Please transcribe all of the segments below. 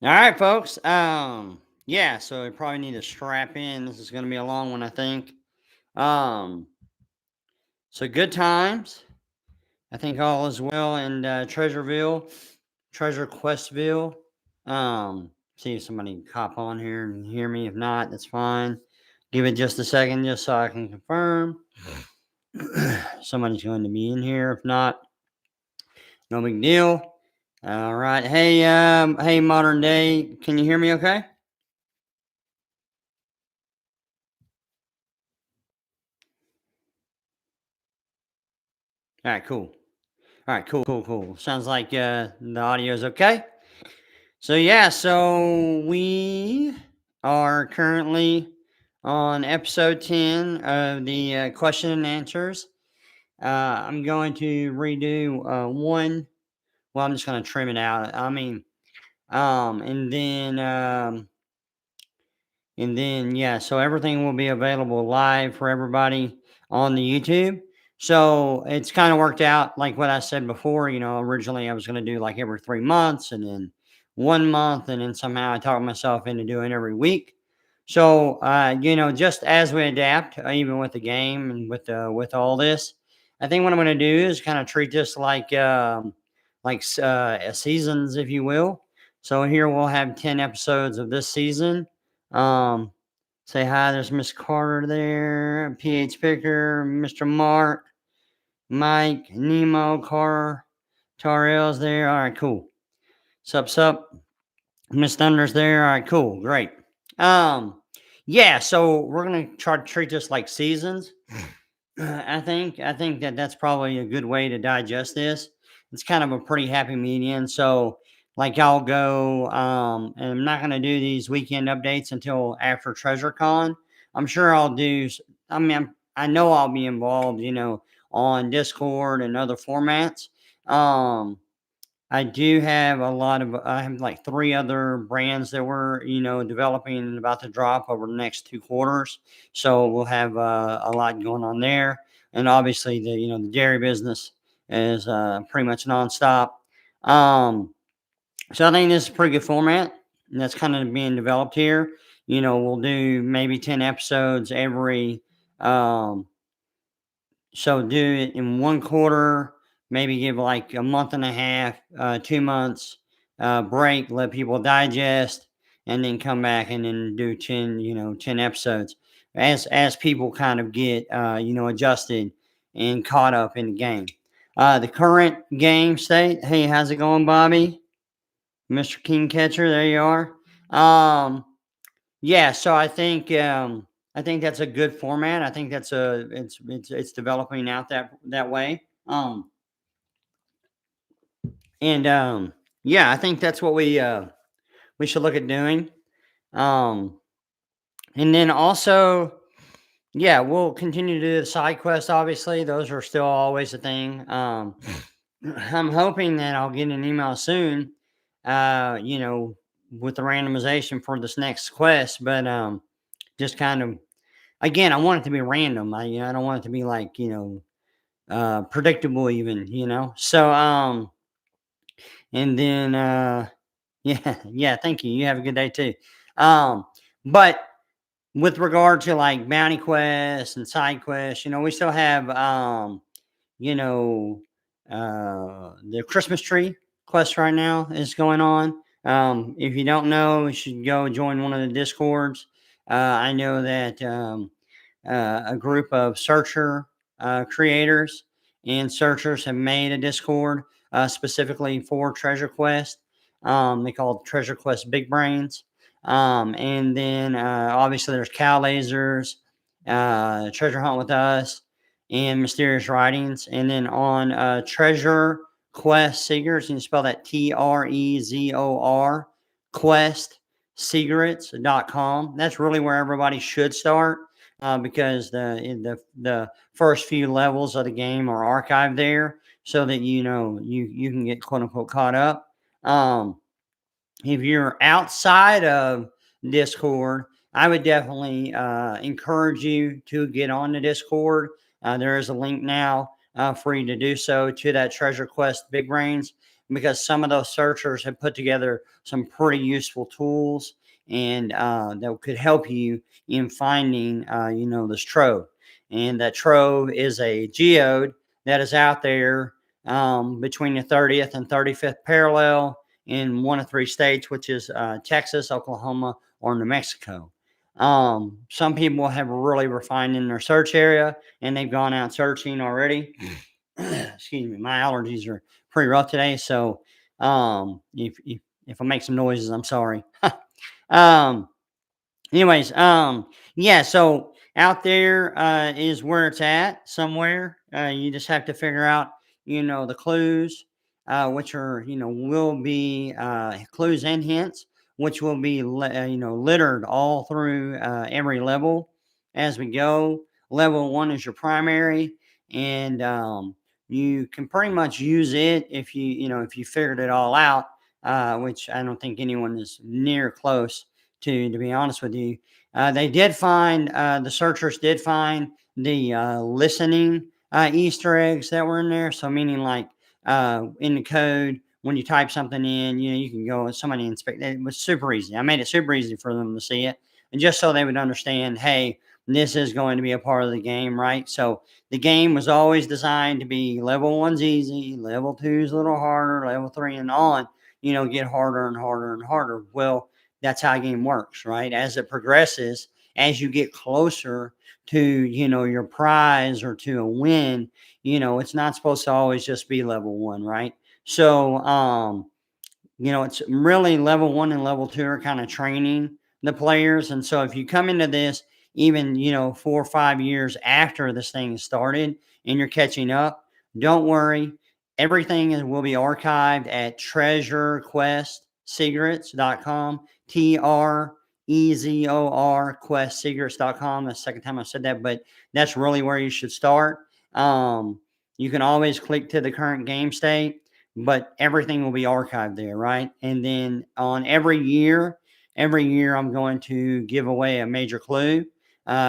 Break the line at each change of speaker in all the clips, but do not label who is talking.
All right, folks. Yeah, so I probably need to strap in. This is going to be a long one, I think. Um, so good times. I think all is well in Treasureville, Treasure Questville. See if somebody can hop on here and hear me. If not, that's fine. Give it just a second, just so I can confirm. Somebody's going to be in here. If not, no big deal. All right. Hey, modern day. Can you hear me? Okay. All right. Cool. All right, cool. Sounds like the audio is okay. So yeah, so we are currently on episode 10 of the question and answers. I'm going to redo one. Well, I'm just going to trim it out. I mean, um, and then um, yeah, so everything will be available live for everybody on the YouTube. So it's kind of worked out like what I said before. Originally I was going to do like every 3 months and then 1 month, and then somehow I talked myself into doing every week. So just as we adapt, even with the game and with all this, I think what I'm going to do is kind of treat this like seasons, if you will. So here we'll have 10 episodes of this season. um, Say hi. There's Miss Carter there, PH Picker, Mr. Mark, Mike, Nemo, Carr, Tarell's there. All right, cool. Sup. Miss Thunder's there. All right, cool. Great. Um, yeah. So we're gonna try to treat this like seasons. I think that that's probably a good way to digest this. It's kind of a pretty happy median. So like I'll go and I'm not gonna do these weekend updates until after Treasure Con. I'm sure I'll do I mean I know I'll be involved, on Discord and other formats. Um I do have I have like three other brands that we're, developing and about to drop over the next 2 quarters. So we'll have a lot going on there. And obviously the dairy business is pretty much nonstop. Um, so I think this is a pretty good format, and that's kind of being developed here. We'll do maybe 10 episodes um, so do it in 1 quarter, maybe give like a month and a half, 2 months break, let people digest, and then come back and then do 10 episodes as people kind of get adjusted and caught up in the game. The current game state. Hey, how's it going, Bobby? Mr. King Catcher, there you are. Um, yeah, so I think that's a good format. I think it's developing out that way. And Yeah, I think that's what we should look at doing. Um, and then also, yeah, we'll continue to do the side quests. Obviously, those are still always a thing. I'm hoping that I'll get an email soon. With the randomization for this next quest, but just kind of again, I want it to be random. I don't want it to be like, predictable even, So, and then, yeah, thank you. You have a good day too. But with regard to like bounty quests and side quests, we still have, you know, the Christmas tree quest right now is going on. If you don't know, you should go join one of the discords. I know that, a group of searcher creators and searchers have made a Discord specifically for Treasure Quest. They call it Treasure Quest Big Brains. And then obviously there's Cow Lasers, Treasure Hunt with Us, and Mysterious Writings. And then on Treasure Quest Secrets, you can spell that Trezor Quest Secrets.com. That's really where everybody should start because the first few levels of the game are archived there, so that you can get quote unquote caught up. If you're outside of Discord, I would definitely encourage you to get on the Discord. There is a link now for you to do so to that Treasure Quest Big Brains. because some of those searchers have put together some pretty useful tools and that could help you in finding, this trove. And that trove is a geode that is out there between the 30th and 35th parallel in one of three states, which is Texas, Oklahoma, or New Mexico. Some people have really refined in their search area and they've gone out searching already. Excuse me, my allergies are pretty rough today. So if I make some noises, I'm sorry. um, Anyways, yeah, so out there is where it's at somewhere. You just have to figure out, the clues, which are, will be clues and hints, which will be, littered all through every level as we go. Level one is your primary, and you can pretty much use it if you figured it all out, which I don't think anyone is near close to be honest with you. They did find the searchers did find the listening Easter eggs that were in there. So meaning like in the code when you type something in, you can go and somebody inspect. It was super easy. I made it super easy for them to see it, and just so they would understand, hey, this is going to be a part of the game, right? So the game was always designed to be level one's easy, level two's a little harder, level three and on, get harder and harder and harder. Well, that's how a game works, right? As it progresses, as you get closer to, your prize or to a win, it's not supposed to always just be level one, right? So, it's really level one and level two are kind of training the players. And so if you come into this even, 4 or 5 years after this thing started and you're catching up, don't worry. Everything will be archived at treasurquestsecrets.com. TREZOR questsecrets.com. That's the second time I said that, but that's really where you should start. You can always click to the current game state, but everything will be archived there, right? And then on every year I'm going to give away a major clue,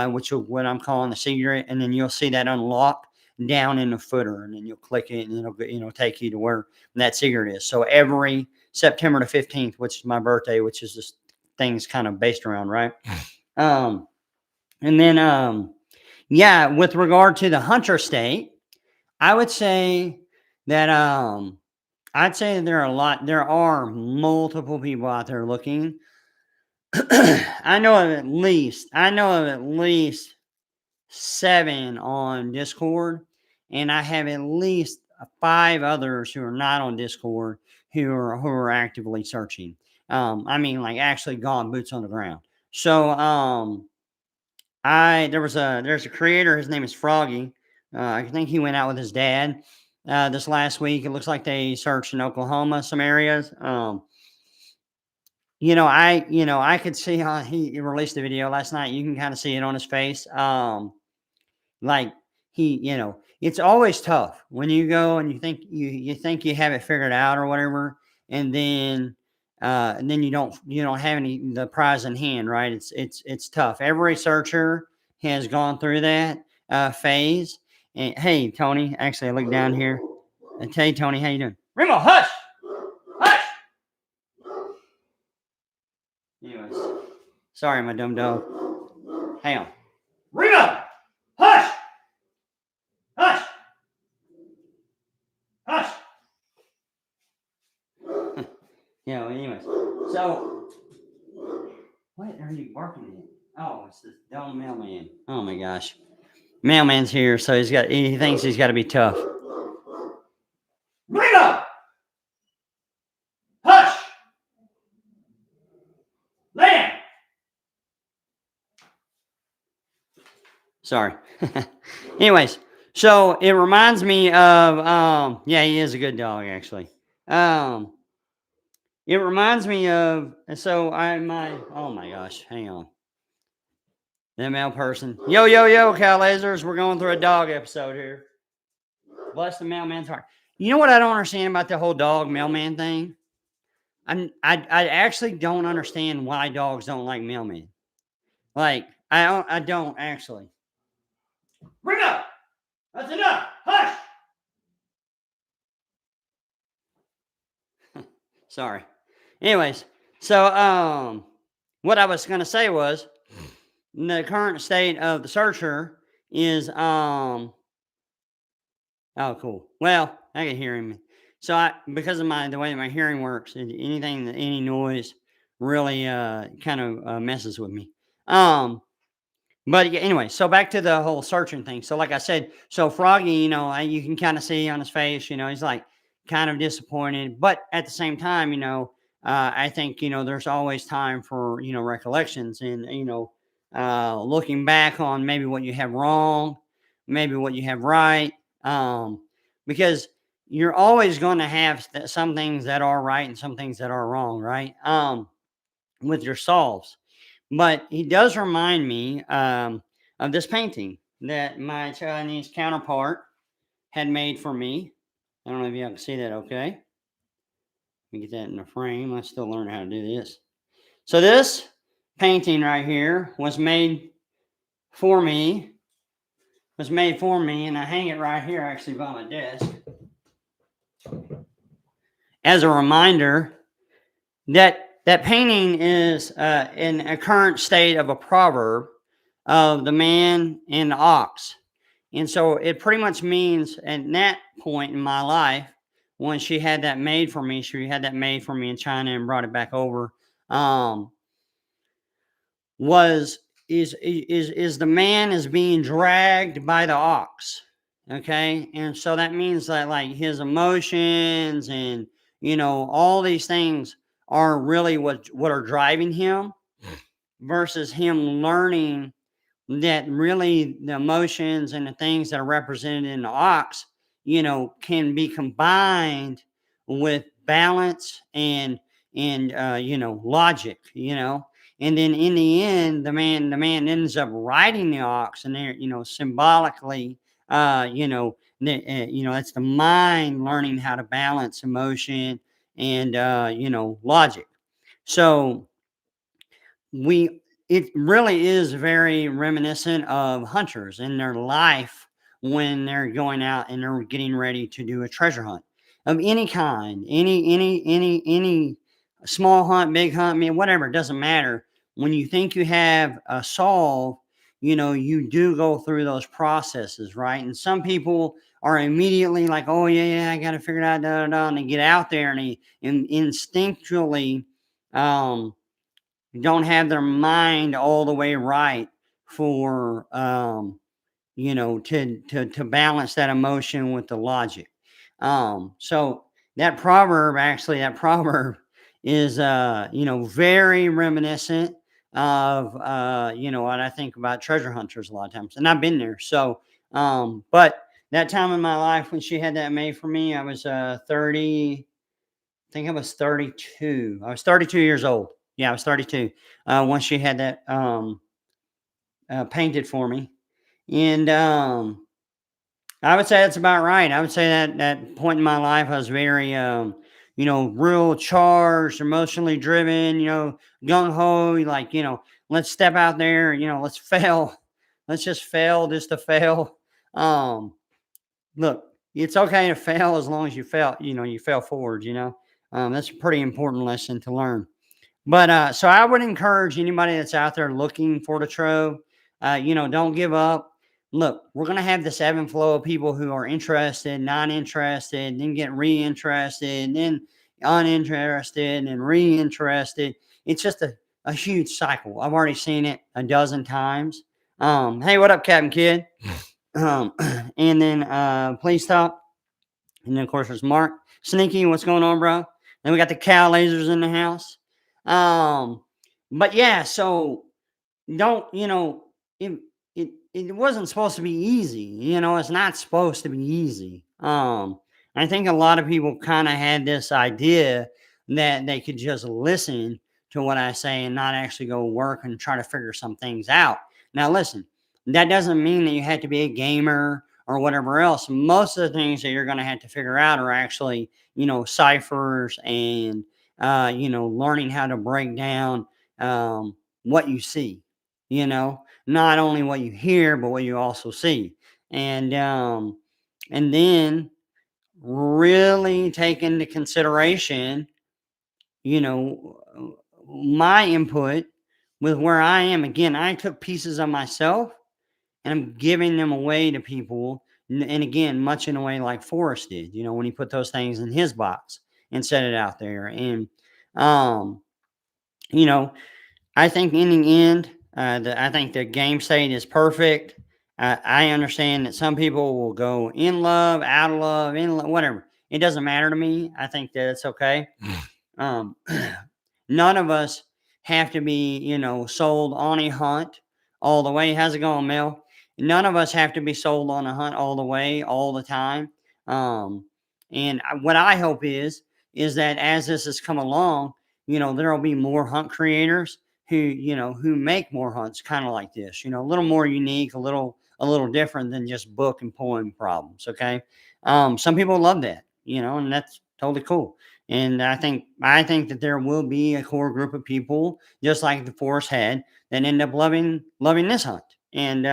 which is what I'm calling the secret, and then you'll see that unlock down in the footer, and then you'll click it, and it'll take you to where that secret is. So every September the 15th, which is my birthday, which is this thing's kind of based around, right? Um, and then yeah, with regard to the hunter state, I would say that there are multiple people out there looking. I know of at least 7 on Discord, and I have at least 5 others who are not on Discord who are actively searching. I mean, like actually gone boots on the ground. So there's a creator. His name is Froggy. I think he went out with his dad this last week. It looks like they searched in Oklahoma some areas. I could see how he released a video last night. You can kind of see it on his face. Like it's always tough when you go and you think you have it figured out or whatever, and then you don't have the prize in hand, right? It's tough. Every searcher has gone through that phase. And hey, Tony, actually, I look down here. And hey, Tony, how you doing? Remo, hush, hush. Anyways, sorry, my dumb dog. Hang on, Remo, hush, hush, hush. Anyways, so what are you barking at? Oh, it's this dumb mailman. Oh my gosh. Mailman's here, so he thinks he's got to be tough. Reno! Hush! Land! Sorry. Anyways, so it reminds me of yeah, he is a good dog actually. It reminds me of oh my gosh, hang on. The mail person. Yo, cow lasers. We're going through a dog episode here. Bless the mailman's heart. You know what I don't understand about the whole dog mailman thing? I actually don't understand why dogs don't like mailmen. Like I don't actually. Bring up. That's enough. Hush. Sorry. Anyways, so what I was gonna say was the current state of the searcher is oh, cool. Well, I can hear him. So I, because of my the way my hearing works, anything that any noise really kind of messes with me. Um but yeah, anyway, so back to the whole searching thing. So like I said, so Froggy, you can kind of see on his face, he's like kind of disappointed, but at the same time, I think there's always time for recollections and looking back on maybe what you have wrong, maybe what you have right, um, because you're always going to have some things that are right and some things that are wrong, right? With your solves. But he does remind me of this painting that my Chinese counterpart had made for me. I don't know if you can see that okay. Let me get that in the frame. I still learn how to do this. So this painting right here for me, and I hang it right here actually by my desk as a reminder that painting is in a current state of a proverb of the man and the ox. And so it pretty much means at that point in my life, when she had that made for me, she had that made for me in China and brought it back over. Um, was is the man is being dragged by the ox, okay? And so that means that like his emotions and all these things are really what are driving him versus him learning that really the emotions and the things that are represented in the ox, can be combined with balance and logic, and then in the end, the man ends up riding the ox, and there, symbolically, that's the mind learning how to balance emotion and logic. So we it really is very reminiscent of hunters in their life when they're going out and they're getting ready to do a treasure hunt of any kind, any small hunt, big hunt, I mean, whatever, it doesn't matter. When you think you have a solve, you do go through those processes, right? And some people are immediately like, oh yeah, I got to figure it out, da, da, da, and they get out there and they instinctually um don't have their mind all the way right for to balance that emotion with the logic. So that proverb is very reminiscent of what I think about treasure hunters a lot of times, and I've been there. So but that time in my life when she had that made for me, I was 30. I think I was 32. I was 32 years old. Yeah, I was 32 once she had that painted for me. And I would say that's about right. I would say that point in my life, I was very, real charged, emotionally driven, gung ho, like, let's step out there, let's fail. Let's just fail just to fail. Um, Look, it's okay to fail as long as you fail forward, that's a pretty important lesson to learn. But so I would encourage anybody that's out there looking for the trove, don't give up. Look, we're gonna have this ebb and flow of people who are interested, not interested, then get reinterested, then uninterested, and reinterested. It's just a huge cycle. I've already seen it a dozen times. Hey, what up, Captain Kid? Um, and then please stop. And then of course there's Mark. Sneaky, what's going on, bro? Then we got the cow lasers in the house. Um, but yeah, so don't it wasn't supposed to be easy. It's not supposed to be easy. I think a lot of people kind of had this idea that they could just listen to what I say and not actually go work and try to figure some things out. Now listen, that doesn't mean that you have to be a gamer or whatever else. Most of the things that you're going to have to figure out are actually ciphers and learning how to break down what you see, not only what you hear, but what you also see. And then really take into consideration you know, my input with where I am. Again, I took pieces of myself and I'm giving them away to people. And again, much in a way like Forrest did, when he put those things in his box and set it out there. And, um, you know, I think in the end, I think the game state is perfect. I understand that some people will go in love, out of love, in love, whatever. It doesn't matter to me. I think that it's okay. Um, none of us have to be, sold on a hunt all the way. How's it going, Mel? None of us have to be sold on a hunt all the way, all the time. Um, what I hope is that as this has come along, there will be more hunt creators who make more hunts kind of like this, a little more unique, a little different than just book and poem problems. Okay. Some people love that, and that's totally cool. And I think that there will be a core group of people, just like the forest had, that end up loving this hunt. And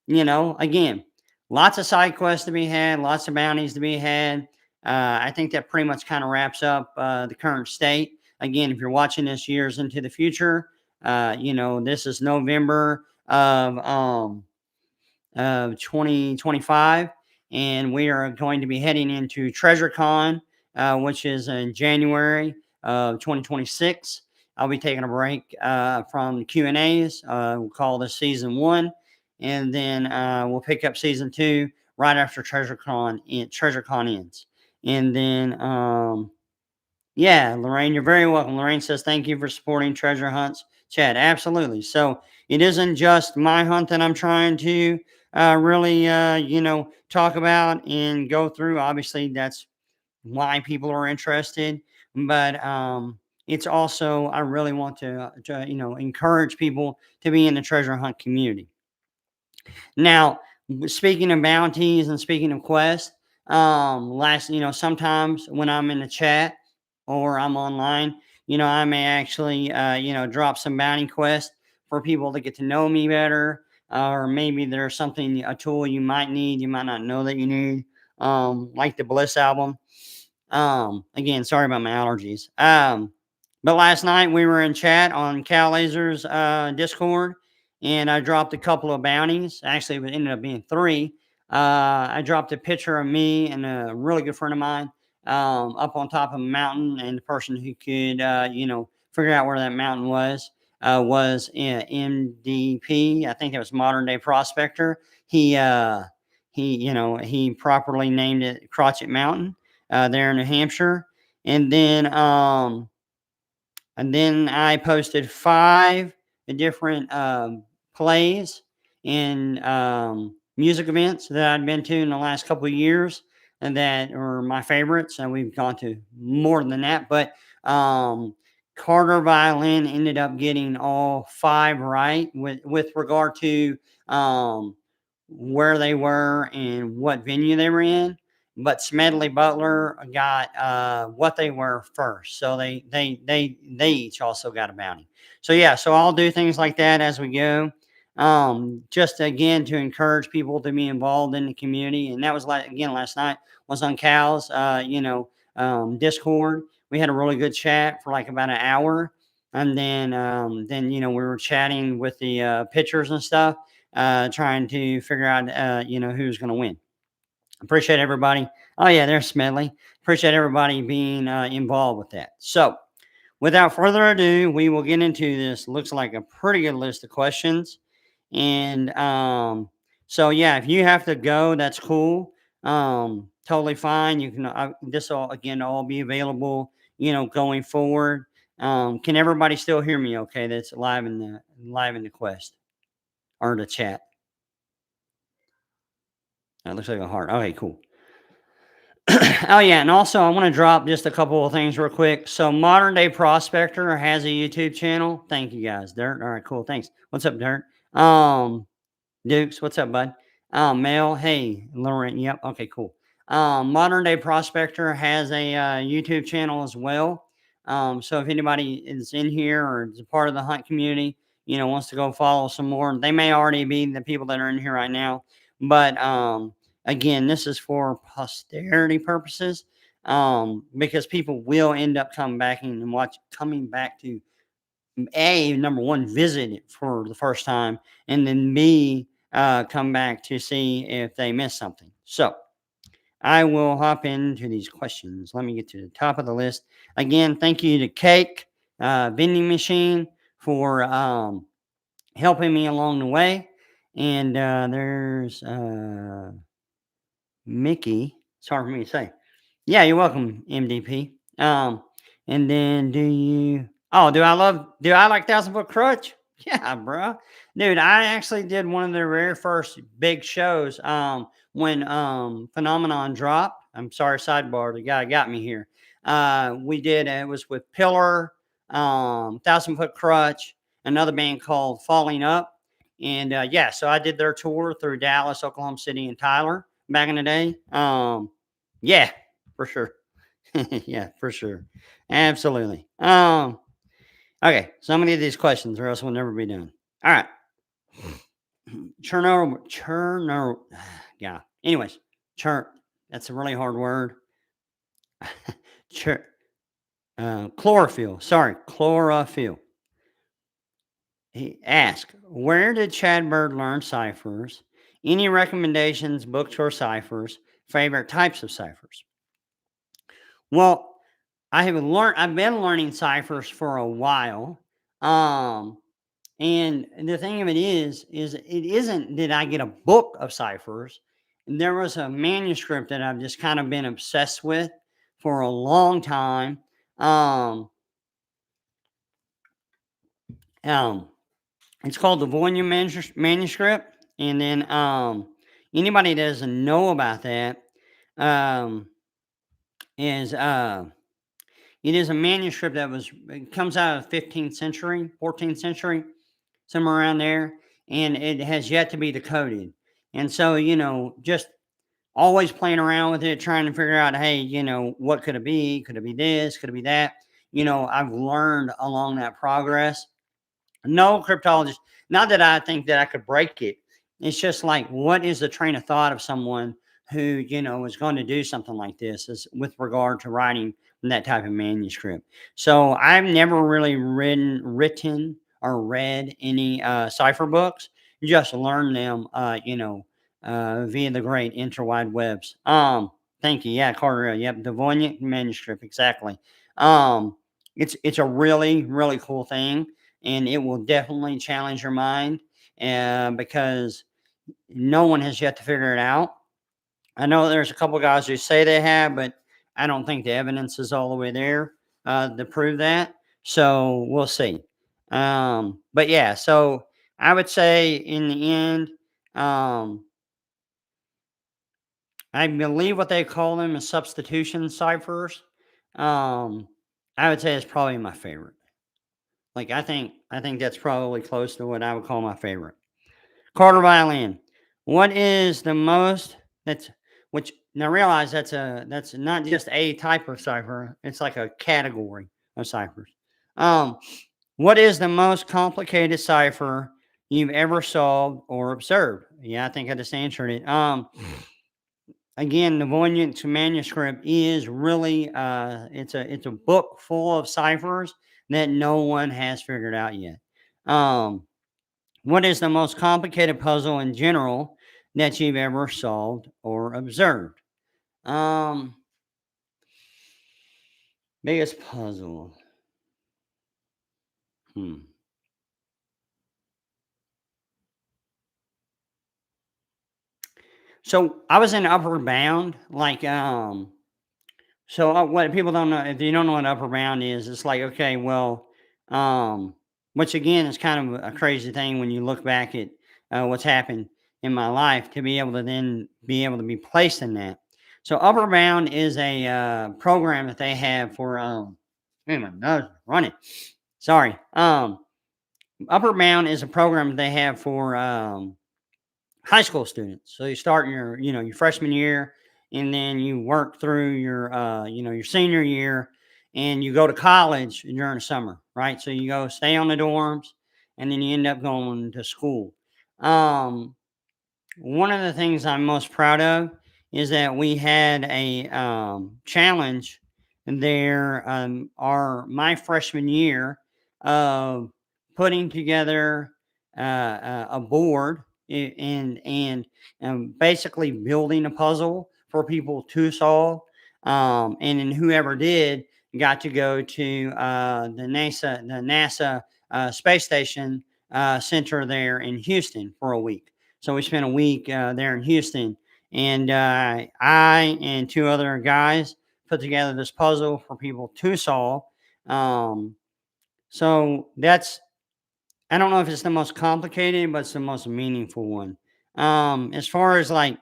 again, lots of side quests to be had, lots of bounties to be had. I think that pretty much kind of wraps up the current state. Again, if you're watching this years into the future, this is November of 2025, and we are going to be heading into TreasureCon, which is in January of 2026. I'll be taking a break from the Q and A's. We'll call this season one, and then we'll pick up season two right after TreasureCon ends, and then yeah, Lorraine, you're very welcome. Lorraine says, thank you for supporting treasure hunts. Chad, absolutely. So it isn't just my hunt that I'm trying to really, talk about and go through. Obviously, that's why people are interested. But it's also, I really want to encourage people to be in the treasure hunt community. Now, speaking of bounties and speaking of quests, sometimes when I'm in the chat or I'm online, I may actually, drop some bounty quests for people to get to know me better. Or maybe there's a tool you might need, you might not know that you need, like the Bliss album. Again, sorry about my allergies. But last night we were in chat on Cal Laser's Discord, and I dropped a couple of bounties. Actually, it ended up being three. I dropped a picture of me and a really good friend of mine up on top of a mountain, and the person who could, figure out where that mountain was MDP. I think it was Modern Day Prospector. He properly named it Crotchet Mountain there in New Hampshire. And then I posted five different plays and music events that I'd been to in the last couple of years, and that are my favorites. And we've gone to more than that, but um, Carter Violin ended up getting all five right with regard to um, where they were and what venue they were in. But Smedley Butler got what they were first, so they each also got a bounty. So yeah, so I'll do things like that as we go, just again to encourage people to be involved in the community. And that was like again last night was on Cal's Discord. We had a really good chat for like about an hour, and then we were chatting with the pitchers and stuff, trying to figure out who's going to win. Appreciate everybody. Oh yeah, there's Smedley. Appreciate everybody being involved with that. So without further ado, we will get into this. Looks like a pretty good list of questions. And so yeah, if you have to go, that's cool. Totally fine. You can this all again all be available, going forward. Can everybody still hear me okay? That's live in the quest or the chat. That looks like a heart. Okay, cool. Oh yeah, and also I want to drop just a couple of things real quick. So Modern Day Prospector has a YouTube channel. Thank you guys, Dirt. All right, cool. Thanks. What's up, Dirt? Dukes, what's up, bud? Mel, hey, Lauren. Yep. Okay, cool. Modern Day Prospector has a YouTube channel as well. So if anybody is in here or is a part of the hunt community, wants to go follow some more, they may already be the people that are in here right now. But again, this is for posterity purposes. because people will end up coming back and coming back to a number one, visit it for the first time, and then b come back to see if they missed something. So I will hop into these questions. Let me get to the top of the list. Again, thank you to Cake Vending Machine for helping me along the way. And there's Mickey. It's hard for me to say. Yeah, you're welcome, MDP. And then do I like Thousand Foot Crutch? Yeah, bro. Dude, I actually did one of their very first big shows when Phenomenon dropped. I'm sorry, sidebar, the guy got me here. We did it was with Pillar, Thousand Foot Crutch, another band called Falling Up. And yeah, so I did their tour through Dallas, Oklahoma City, and Tyler back in the day. Yeah, for sure. Yeah, for sure. Absolutely. Okay, so I'm gonna get these questions or else we'll never be done. All right. Chernobyl. Yeah. Anyways, churn. That's a really hard word. Chur, chlorophyll. Sorry, chlorophyll. He asked, where did Chad Bird learn ciphers? Any recommendations, books or ciphers? Favorite types of ciphers? Well, I've been learning ciphers for a while. Um, and the thing of it is it isn't that I get a book of ciphers. There was a manuscript that I've just kind of been obsessed with for a long time. Um, um, it's called the Voynich manuscript. And then anybody that doesn't know about that um, is it is a manuscript it comes out of the 15th century, 14th century, somewhere around there, and it has yet to be decoded. And so, just always playing around with it, trying to figure out, hey, what could it be? Could it be this? Could it be that? I've learned along that progress. No cryptologist, not that I think that I could break it. It's just like, what is the train of thought of someone who, is going to do something like this is with regard to writing that type of manuscript. So I've never really written or read any cipher books, just learned them, via the great interwide webs. Thank you. Yeah, Carter. Yep. The Voynich manuscript. Exactly. Um, it's a really, really cool thing, and it will definitely challenge your mind because no one has yet to figure it out. I know there's a couple guys who say they have, but I don't think the evidence is all the way there to prove that. So we'll see. But yeah, so I would say in the end, um, I believe what they call them is substitution ciphers. Um, I would say it's probably my favorite. Like I think that's probably close to what I would call my favorite. Carter violin. What is the most that's which now realize that's not just a type of cipher, it's like a category of ciphers. Um, what is the most complicated cipher you've ever solved or observed? Yeah, I think I just answered it. Again, the Voynich manuscript is really it's a book full of ciphers that no one has figured out yet. Um, what is the most complicated puzzle in general that you've ever solved or observed? Um, biggest puzzle. Hmm. So I was in Upper Bound, what people don't know, if you don't know what upper bound is, it's like, okay, well, um, which again is kind of a crazy thing when you look back at what's happened in my life to be able to then be able to be placed in that. So upper bound is a program that they have for man, my nose is running. Sorry. Upper bound is a program that they have for high school students. So you start your freshman year, and then you work through your senior year, and you go to college during the summer, right? So you go stay on the dorms, and then you end up going to school. Um, One of the things I'm most proud of is that we had a challenge there, my freshman year of putting together a board and basically building a puzzle for people to solve. And then whoever did got to go to the NASA space station center there in Houston for a week. So we spent a week there in Houston, and I and two other guys put together this puzzle for people to solve. Um, so that's, I don't know if it's the most complicated, but it's the most meaningful one. As far as like,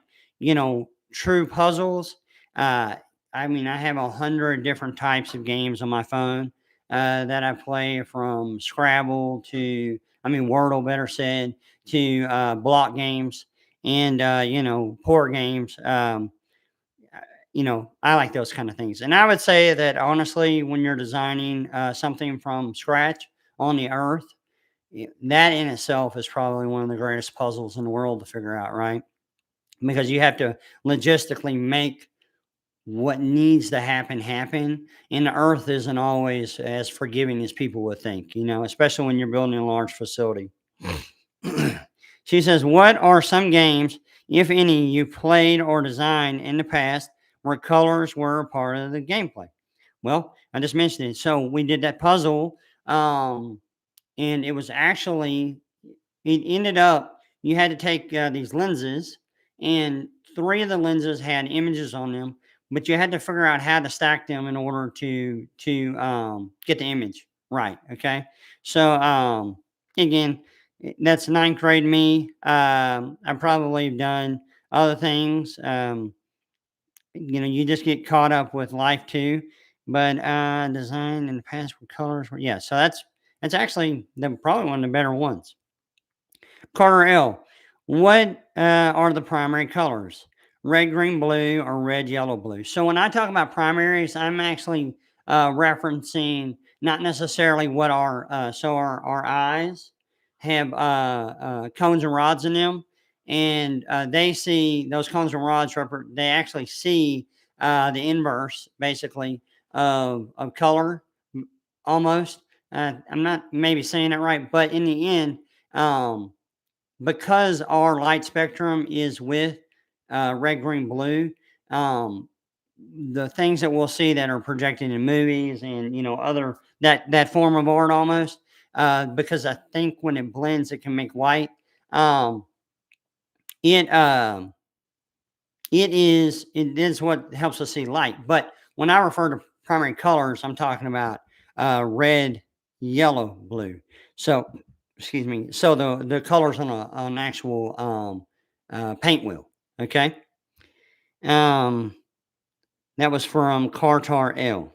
true puzzles, uh, I mean, I have 100 different types of games on my phone that I play, from Scrabble to, I mean, Wordle, better said, to block games and, board games. I like those kind of things. And I would say that honestly, when you're designing something from scratch on the earth, that in itself is probably one of the greatest puzzles in the world to figure out, right? Because you have to logistically make what needs to happen. And the earth isn't always as forgiving as people would think, especially when you're building a large facility. She says, what are some games, if any, you played or designed in the past where colors were a part of the gameplay? Well, I just mentioned it. So we did that puzzle. And it was actually, it ended up, you had to take these lenses, and three of the lenses had images on them, but you had to figure out how to stack them in order to get the image right. Okay, so again, that's ninth grade me. I probably have done other things. You just get caught up with life too. But design in the past with colors, yeah. So that's actually probably one of the better ones. Carter L. What are the primary colors? Red, green, blue, or red, yellow, blue? So when I talk about primaries, I'm actually referencing not necessarily what our eyes have cones and rods in them, and they see those cones and rods. They actually see the inverse, basically, of color, almost. I'm not maybe saying it right, but in the end. Because our light spectrum is with red, green, blue, um, the things that we'll see that are projected in movies and other that form of art almost, because I think when it blends, it can make white. Um, it it is what helps us see light. But when I refer to primary colors, I'm talking about red, yellow, blue. So, excuse me. So the colors on an actual paint wheel. Okay. Um, that was from Cartar L.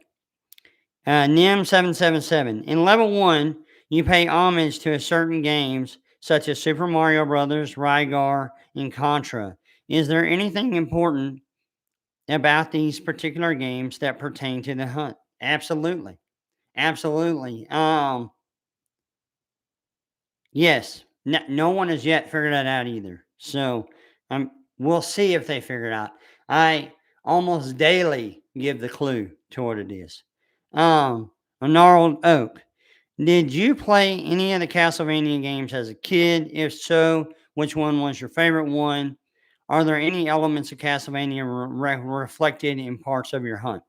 NIM 777. In level 1, you pay homage to certain games such as Super Mario Brothers, Rygar, and Contra. Is there anything important about these particular games that pertain to the hunt? Absolutely. Absolutely. Yes. No one has yet figured that out either. So we'll see if they figure it out. I almost daily give the clue to what it is. A gnarled oak. Did you play any of the Castlevania games as a kid? If so, which one was your favorite one? Are there any elements of Castlevania reflected in parts of your hunt?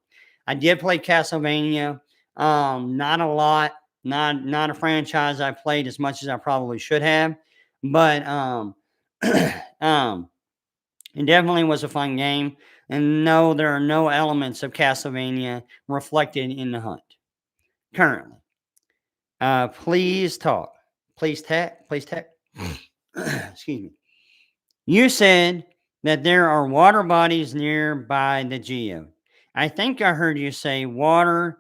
I did play Castlevania, not a lot, not a franchise I played as much as I probably should have, but um, it definitely was a fun game. And no, there are no elements of Castlevania reflected in the hunt currently. Please talk. Please tap. Please tap. Excuse me. You said that there are water bodies nearby the geode. I think I heard you say water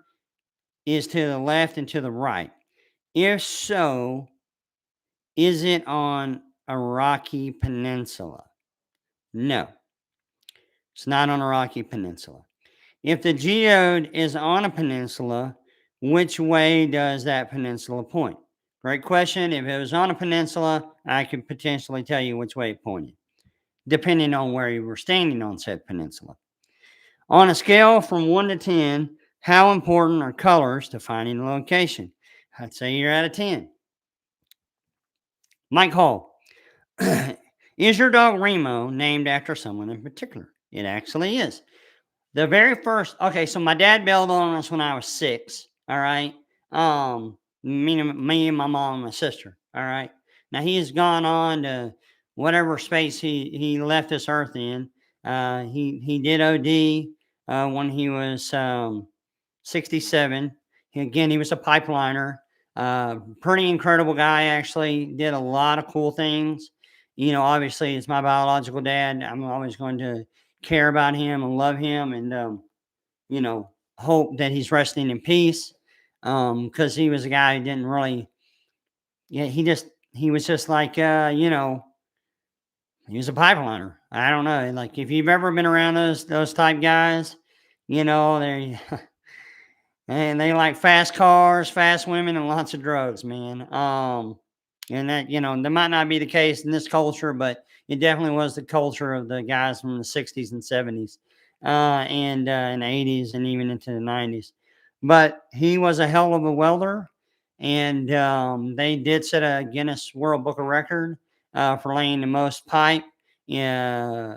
is to the left and to the right. If so, is it on a rocky peninsula? No, it's not on a rocky peninsula. If the geode is on a peninsula, which way does that peninsula point? Great question. If it was on a peninsula, I could potentially tell you which way it pointed. depending on where you were standing on said peninsula. On a scale from 1 to 10, how important are colors to finding a location? I'd say you're at a 10. Mike Hall. Is your dog Remo named after someone in particular? It actually is. The very first, okay, so my dad bailed on us when I was 6. All right. Me and my mom and my sister. All right. Now he has gone on to whatever space he left this earth in. He did OD when he was 67. He was a pipeliner. Pretty incredible guy, actually. Did a lot of cool things. Obviously, it's my biological dad. I'm always going to care about him and love him and, hope that he's resting in peace. Because he was a guy who didn't really, yeah, he was just like, he was a pipeliner. I don't know. Like, if you've ever been around those type guys, they and they like fast cars, fast women, and lots of drugs, man. And that, that might not be the case in this culture, but it definitely was the culture of the guys from the 60s and 70s, and 80s, and even into the 90s. But he was a hell of a welder, and they did set a Guinness World Book of Record for laying the most pipe. Yeah,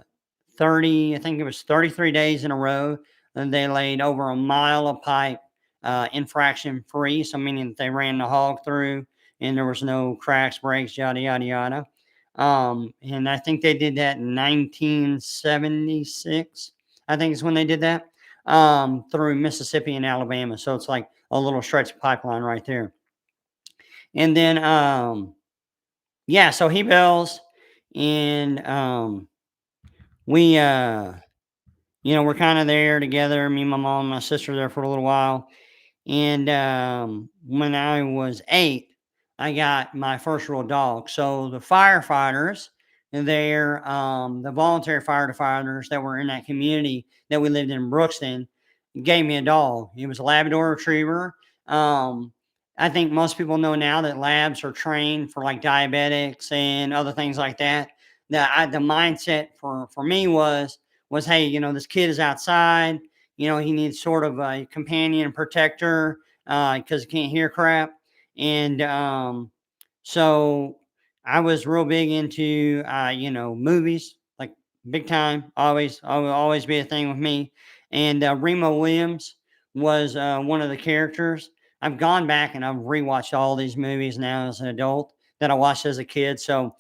30, I think it was 33 days in a row. And they laid over a mile of pipe infraction free. So, meaning that they ran the hog through and there was no cracks, breaks, yada, yada, yada. And I think they did that in 1976. I think is when they did that through Mississippi and Alabama. So it's like a little stretch of pipeline right there. And then, yeah, so he bells and we, we're kind of there together. Me, my mom, and my sister there for a little while. And when I was 8, I got my first real dog. So the firefighters, the voluntary firefighters that were in that community that we lived in Brookston, gave me a dog. It was a Labrador Retriever. Um, I think most people know now that labs are trained for like diabetics and other things like that. The mindset for me was, hey, this kid is outside. He needs sort of a companion and protector because he can't hear crap. And so I was real big into, movies, like big time, always be a thing with me. And Remo Williams was one of the characters. I've gone back and I've rewatched all these movies now as an adult that I watched as a kid. So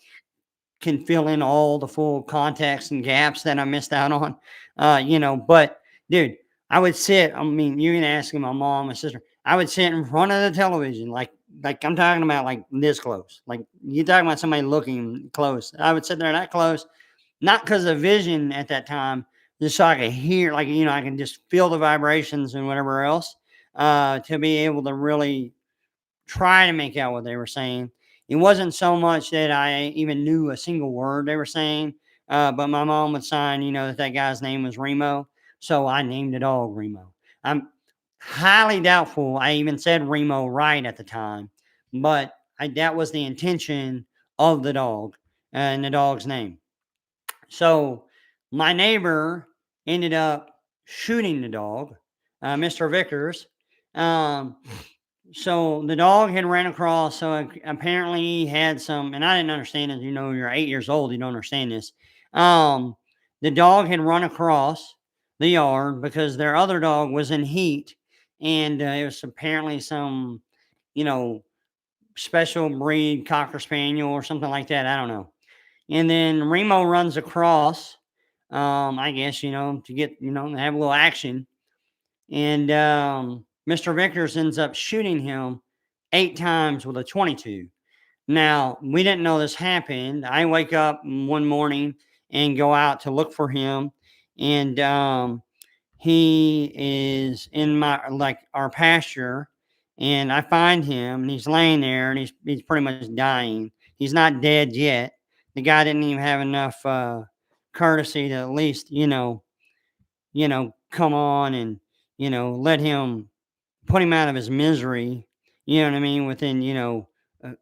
can fill in all the full context and gaps that I missed out on. But dude, I would sit, I mean, you can ask my mom, my sister, I would sit in front of the television, like I'm talking about like this close. Like you talking about somebody looking close. I would sit there that close, not because of vision at that time, just so I could hear, like, I can just feel the vibrations and whatever else, to be able to really try to make out what they were saying. It wasn't so much that I even knew a single word they were saying, but my mom would sign, that guy's name was Remo. So I named the dog Remo. I'm highly doubtful I even said Remo right at the time, but that was the intention of the dog and the dog's name. So my neighbor ended up shooting the dog, Mr. Vickers. Um, so the dog had ran across. So apparently he had some, and I didn't understand it. You're 8 years old, you don't understand this. Um, the dog had run across the yard because their other dog was in heat, and it was apparently some, you know, special breed cocker spaniel or something like that. I don't know. And then Remo runs across, I guess, to get, have a little action. And Mr. Vickers ends up shooting him 8 times with a 22. Now, we didn't know this happened. I wake up one morning and go out to look for him. And he is in our pasture. And I find him and he's laying there and he's pretty much dying. He's not dead yet. The guy didn't even have enough courtesy to at least, come on and, let him put him out of his misery, you know what I mean, within,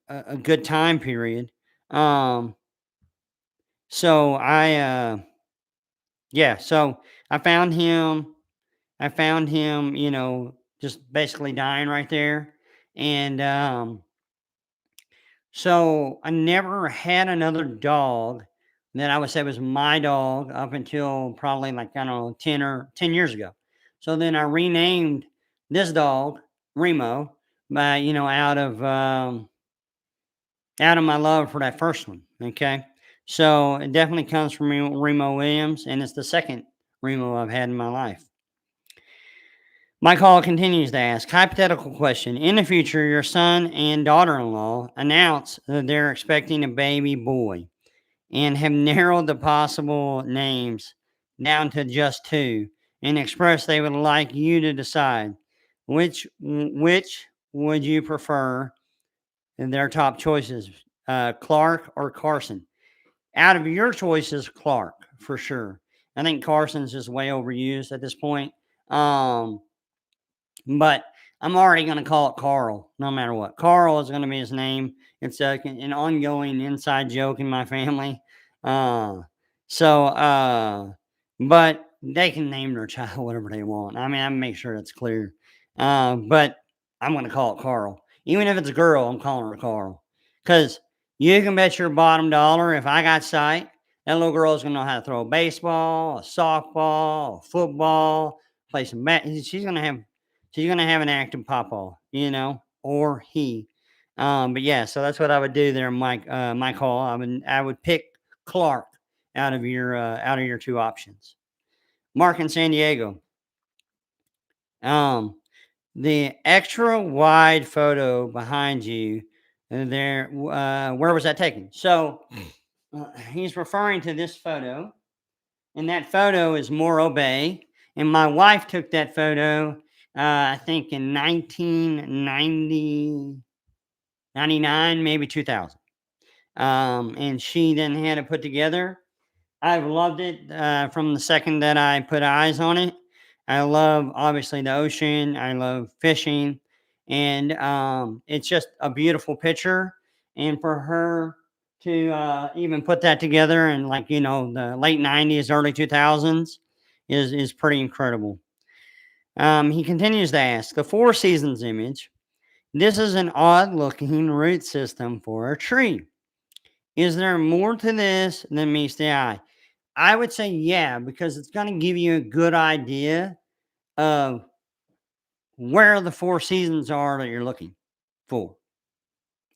a good time period. Um, So yeah, so I found him. I found him, just basically dying right there. And so I never had another dog that I would say was my dog up until probably like, I don't know, 10 years ago. So then I renamed this dog Remo by, out of my love for that first one. Okay. So it definitely comes from Remo Williams, and it's the second Remo I've had in my life. My call continues to ask hypothetical question. In the future, your son and daughter in law announce that they're expecting a baby boy and have narrowed the possible names down to just two and express they would like you to decide which would you prefer in their top choices, Clark or Carson. Out of your choices, Clark for sure. I think Carson's just way overused at this point. Um, but I'm already going to call it Carl, no matter what. Carl is going to be his name. It's an ongoing inside joke in my family. Uh, so, but they can name their child whatever they want. I mean, I make sure that's clear. But I'm going to call it Carl. Even if it's a girl, I'm calling her Carl. Because you can bet your bottom dollar if I got sight, that little girl's going to know how to throw a baseball, a softball, a football, play some bat. She's gonna have an active papa, or he. But yeah, so that's what I would do there, Mike. My call. I would pick Clark out of your two options. Mark in San Diego. Um, the extra wide photo behind you there. Where was that taken? So he's referring to this photo, and that photo is Morro Bay. And my wife took that photo, I think in 1990, 99, maybe 2000. And she then had it put together. I've loved it from the second that I put eyes on it. I love, obviously, the ocean. I love fishing. And it's just a beautiful picture. And for her to even put that together in, like, the late 90s, early 2000s is pretty incredible. He continues to ask the Four Seasons image. This is an odd looking root system for a tree. Is there more to this than meets the eye? I would say yeah, because it's going to give you a good idea of where the four seasons are that you're looking for.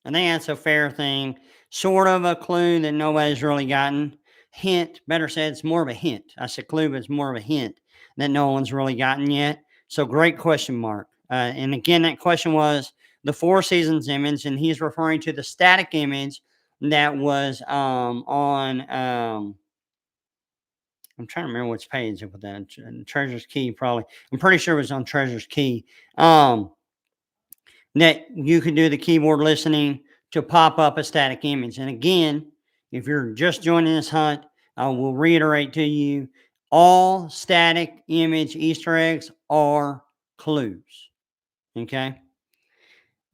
I think that's a fair thing. Sort of a clue that nobody's really gotten. Hint, better said, it's more of a hint. I said clue, but it's more of a hint that no one's really gotten yet. So great question, Mark. And again, that question was the Four Seasons image, and he's referring to the static image that was on. I'm trying to remember which page I put that. Treasurer's Key, probably. I'm pretty sure it was on Treasurer's Key. That you could do the keyboard listening to pop up a static image. And again, if you're just joining this hunt, I will reiterate to you all static image Easter eggs are clues. Okay.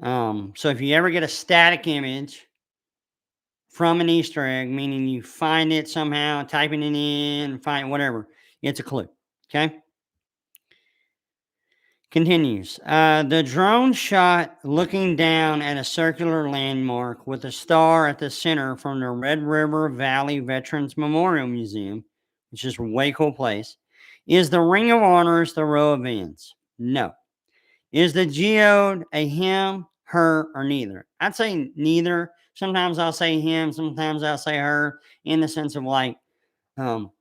So if you ever get a static image from an Easter egg, meaning you find it somehow, typing it in, find whatever, it's a clue. Okay. Continues. The drone shot looking down at a circular landmark with a star at the center from the Red River Valley Veterans Memorial Museum, which is a way cool place. Is the Ring of Honors the row of ends? No. Is the geode a him, her, or neither? I'd say neither. Sometimes I'll say him, sometimes I'll say her, in the sense of um,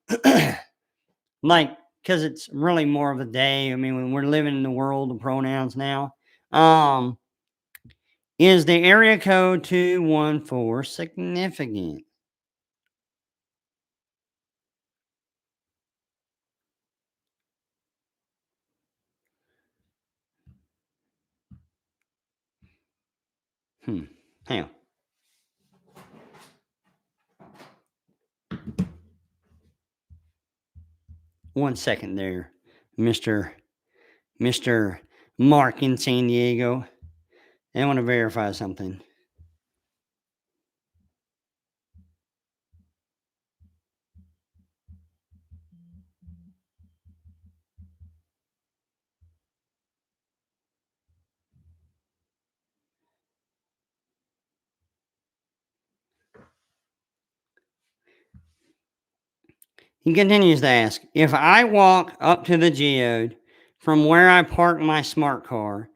like, because it's really more of a day. I mean, when we're living in the world of pronouns now, um, is the area code 214 significant? Hmm. Hang on. One second there, Mr. Mark in San Diego. I want to verify something. He continues to ask, if I walk up to the geode from where I park my smart car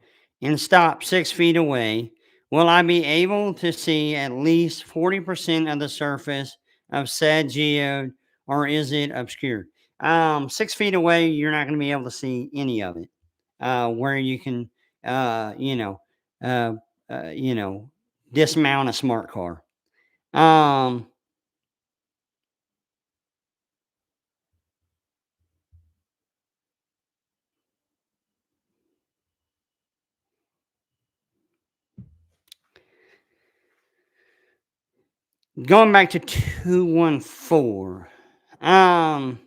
and stop 6 feet away, will I be able to see at least 40% of the surface of said geode, or is it obscured? 6 feet away, you're not going to be able to see any of it. Where you can, uh, you know, uh, uh, you know, dismount a smart car. Um, Going back to 214. Um,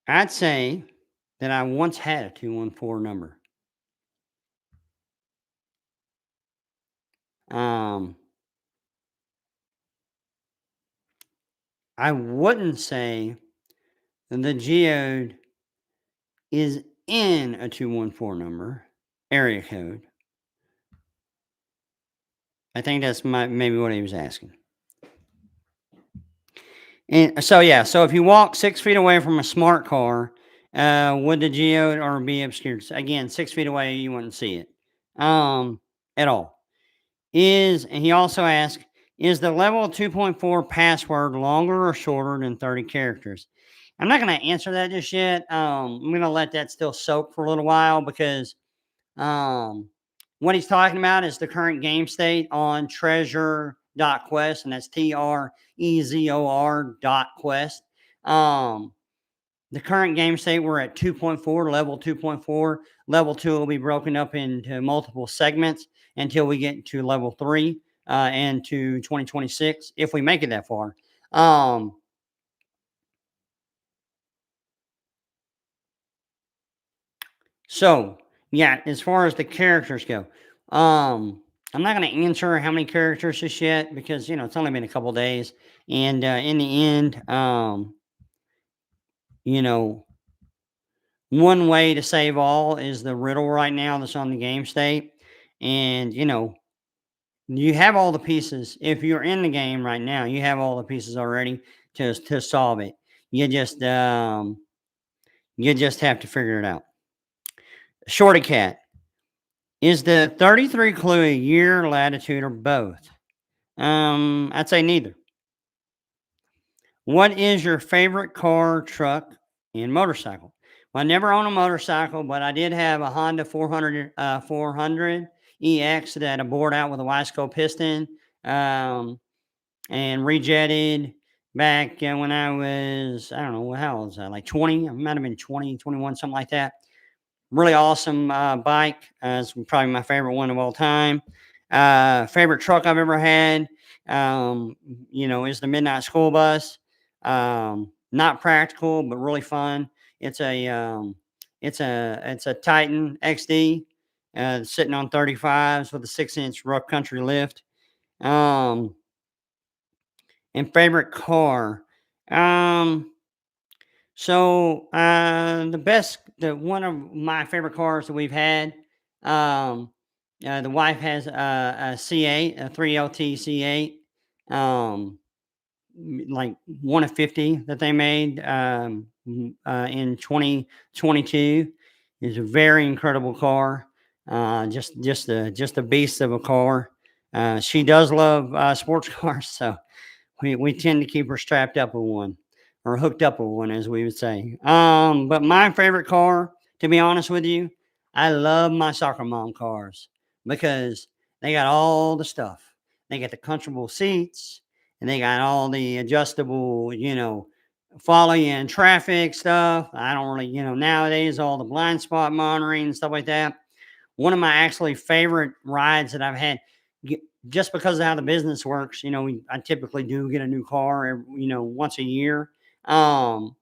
I'd say that I once had a 214 number. Um, I wouldn't say that the geode is in a 214 number area code. I think that's maybe what he was asking. And so yeah, so if you walk 6 feet away from a smart car, would the geode or be obscured? Again, 6 feet away, you wouldn't see it at all. And he also asked, is the level 2.4 password longer or shorter than 30 characters? I'm not going to answer that just yet. I'm going to let that still soak for a little while because um, what he's talking about is the current game state on Trezor.quest, and that's Trezor.quest. Um, the current game state, we're at 2.4, level 2.4. Level 2 will be broken up into multiple segments until we get to level 3 and to 2026, if we make it that far. Um, So, yeah, as far as the characters go, I'm not going to answer how many characters just yet because it's only been a couple days, and in the end, you know, one way to save all is the riddle right now that's on the game state, and you have all the pieces. If you're in the game right now, you have all the pieces already to solve it. You just you just have to figure it out. Shorty cat. Is the 33 clue a year, latitude, or both? I'd say neither. What is your favorite car, truck, and motorcycle? Well, I never owned a motorcycle, but I did have a Honda 400 EX that I bored out with a Wisco piston um, and rejetted back when I was, I don't know, how old was I? Like 20? I might have been 20, 21, something like that. Really awesome bike. It's probably my favorite one of all time. Favorite truck I've ever had, is the Midnight School Bus. Not practical, but really fun. It's a it's a Titan XD, sitting on 35s with a 6-inch rough country lift. Um, and favorite car. Um, the one of my favorite cars that we've had, um, the wife has a C8, a 3LT C8, like one of 50 that they made in 2022. It's a very incredible car. Just a beast of a car. She does love sports cars, so we tend to keep her strapped up with one or hooked up with one, as we would say. But my favorite car, to be honest with you, I love my soccer mom cars because they got all the stuff. They got the comfortable seats and they got all the adjustable, follow you in traffic stuff. I don't really, nowadays, all the blind spot monitoring and stuff like that. One of my actually favorite rides that I've had, just because of how the business works, I typically do get a new car, once a year. Um,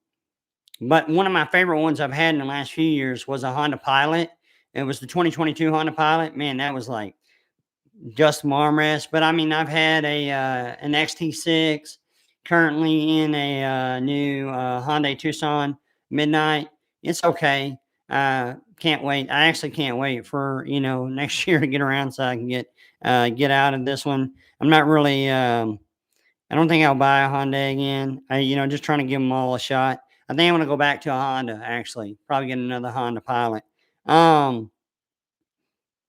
but one of my favorite ones I've had in the last few years was a Honda Pilot. It was the 2022 Honda Pilot. Man, that was like just marvelous. But I mean, I've had an XT6, currently in a new Hyundai Tucson Midnight. It's okay. Can't wait. I actually can't wait for next year to get around so I can get out of this one. I'm not really. I don't think I'll buy a Honda again. Just trying to give them all a shot. I think I'm gonna go back to a Honda. Actually, probably get another Honda Pilot. Um,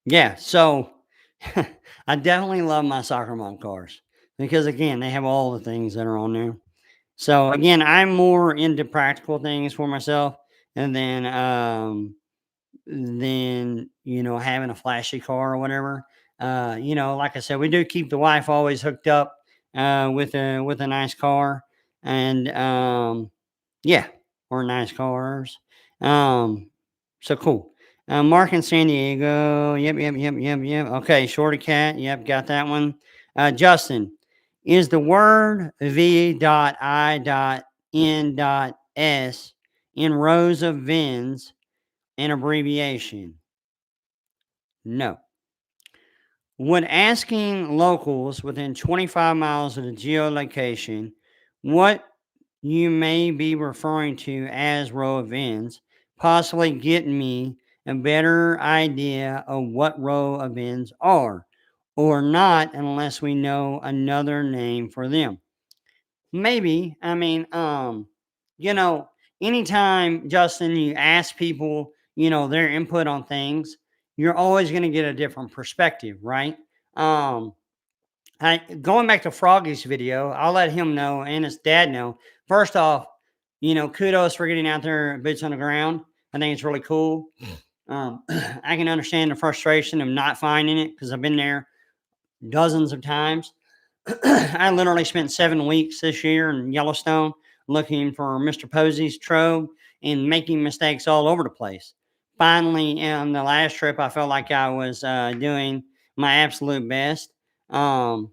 yeah. So I definitely love my soccer mom cars because again, they have all the things that are on there. So again, I'm more into practical things for myself, and then having a flashy car or whatever. Like I said, we do keep the wife always hooked up with a nice car, and yeah, or nice cars. Um, so cool. Mark in San Diego. Yep, yep, yep, yep, yep. Okay, Shorty Cat. Yep, got that one. Justin, is the word V.I.N.S in rows of VINs an abbreviation? No. When asking locals within 25 miles of the geolocation what you may be referring to as row of ends, possibly getting me a better idea of what row of ends are, or not unless we know another name for them. Maybe. I mean, you know, anytime, Justin, you ask people, their input on things, you're always going to get a different perspective, right? Um, going back to Froggy's video, I'll let him know and his dad know. First off, kudos for getting out there, boots on the ground. I think it's really cool. I can understand the frustration of not finding it because I've been there dozens of times. I literally spent 7 weeks this year in Yellowstone looking for Mr. Posey's trove and making mistakes all over the place. Finally, on the last trip, I felt like I was doing my absolute best. Um,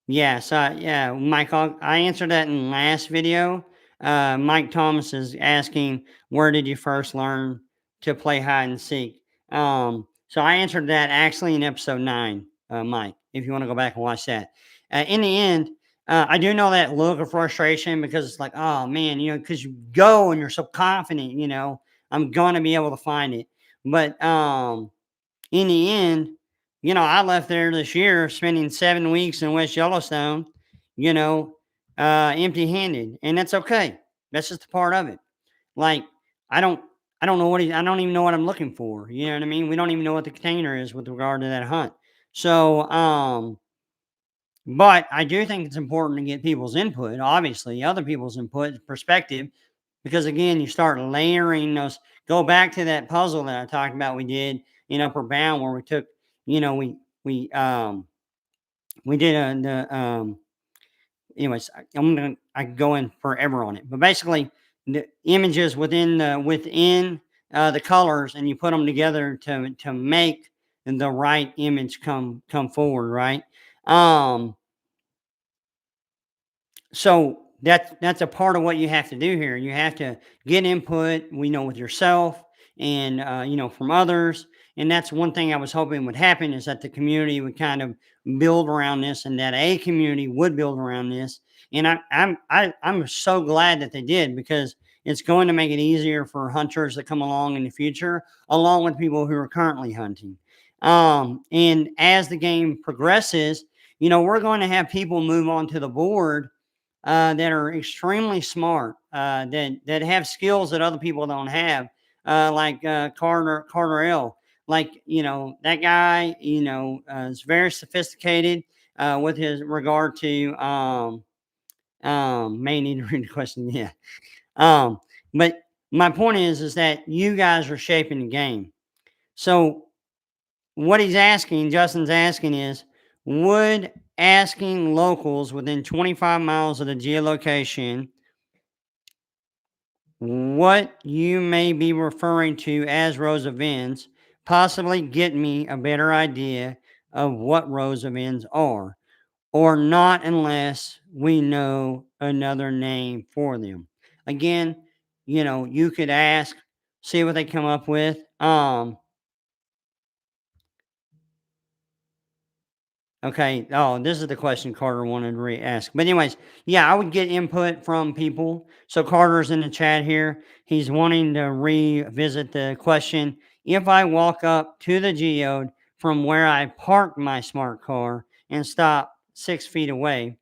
yeah, yeah, Mike, I answered that in last video. Mike Thomas is asking, where did you first learn to play hide and seek? So I answered that actually in episode 9, Mike, if you want to go back and watch that. In the end, I do know that look of frustration because it's like, oh man, because you go and you're so confident, I'm going to be able to find it. But in the end, I left there this year spending 7 weeks in West Yellowstone, you know, empty handed. And that's okay. That's just a part of it. Like, I don't I don't know I don't even know what I'm looking for. You know what I mean? We don't even know what the container is with regard to that hunt. So but I do think it's important to get people's input, obviously, other people's input, perspective, because again, you start layering those. Go back to that puzzle that I talked about we did in Upper Bound where we took, you know, we we did anyways, I could go in forever on it. But basically the images within the colors and you put them together to make the right image come forward, right? Um so that's a part of what you have to do here. You have to get input, with yourself and from others. And that's one thing I was hoping would happen is that the community would kind of build around this, and that a community would build around this. And I'm so glad that they did because it's going to make it easier for hunters that come along in the future, along with people who are currently hunting. And as the game progresses, we're going to have people move on to the board that are extremely smart, that have skills that other people don't have, like Carter L. Like that guy, is very sophisticated with his regard to may need to read the question. Yeah. Um, but my point is that you guys are shaping the game. So what Justin's asking is, would asking locals within 25 miles of the geolocation what you may be referring to as rows of ends possibly get me a better idea of what rows of ends are, or not unless we know another name for them. Again, you could ask, see what they come up with. Okay. Oh, this is the question Carter wanted to ask. But anyways, yeah, I would get input from people. So Carter's in the chat here. He's wanting to revisit the question. If I walk up to the geode from where I parked my smart car and stop 6 feet away,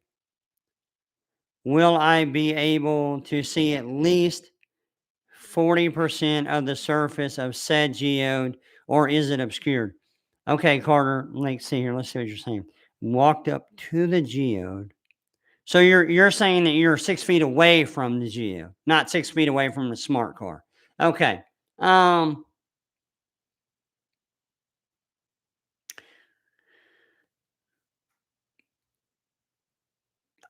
will I be able to see at least 40% of the surface of said geode, or is it obscured? Okay, Carter, let's see here. Let's see what you're saying. Walked up to the geode. So you're saying that you're 6 feet away from the geode, not 6 feet away from the smart car. Okay. Um,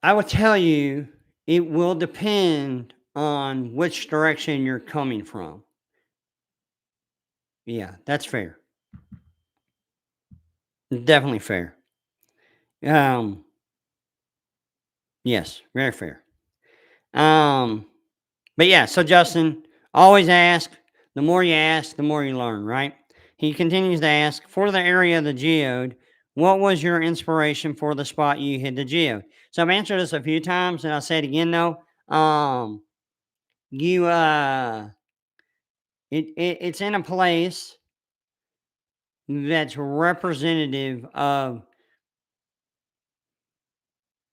I would tell you it will depend on which direction you're coming from. Yeah, that's fair. Definitely fair. Um, yes, very fair. Um, but yeah, so Justin, always ask. The more you ask, the more you learn, right? He continues to ask, for the area of the geode, what was your inspiration for the spot you hit the geode? So I've answered this a few times, and I'll say it again though. You it's in a place that's representative of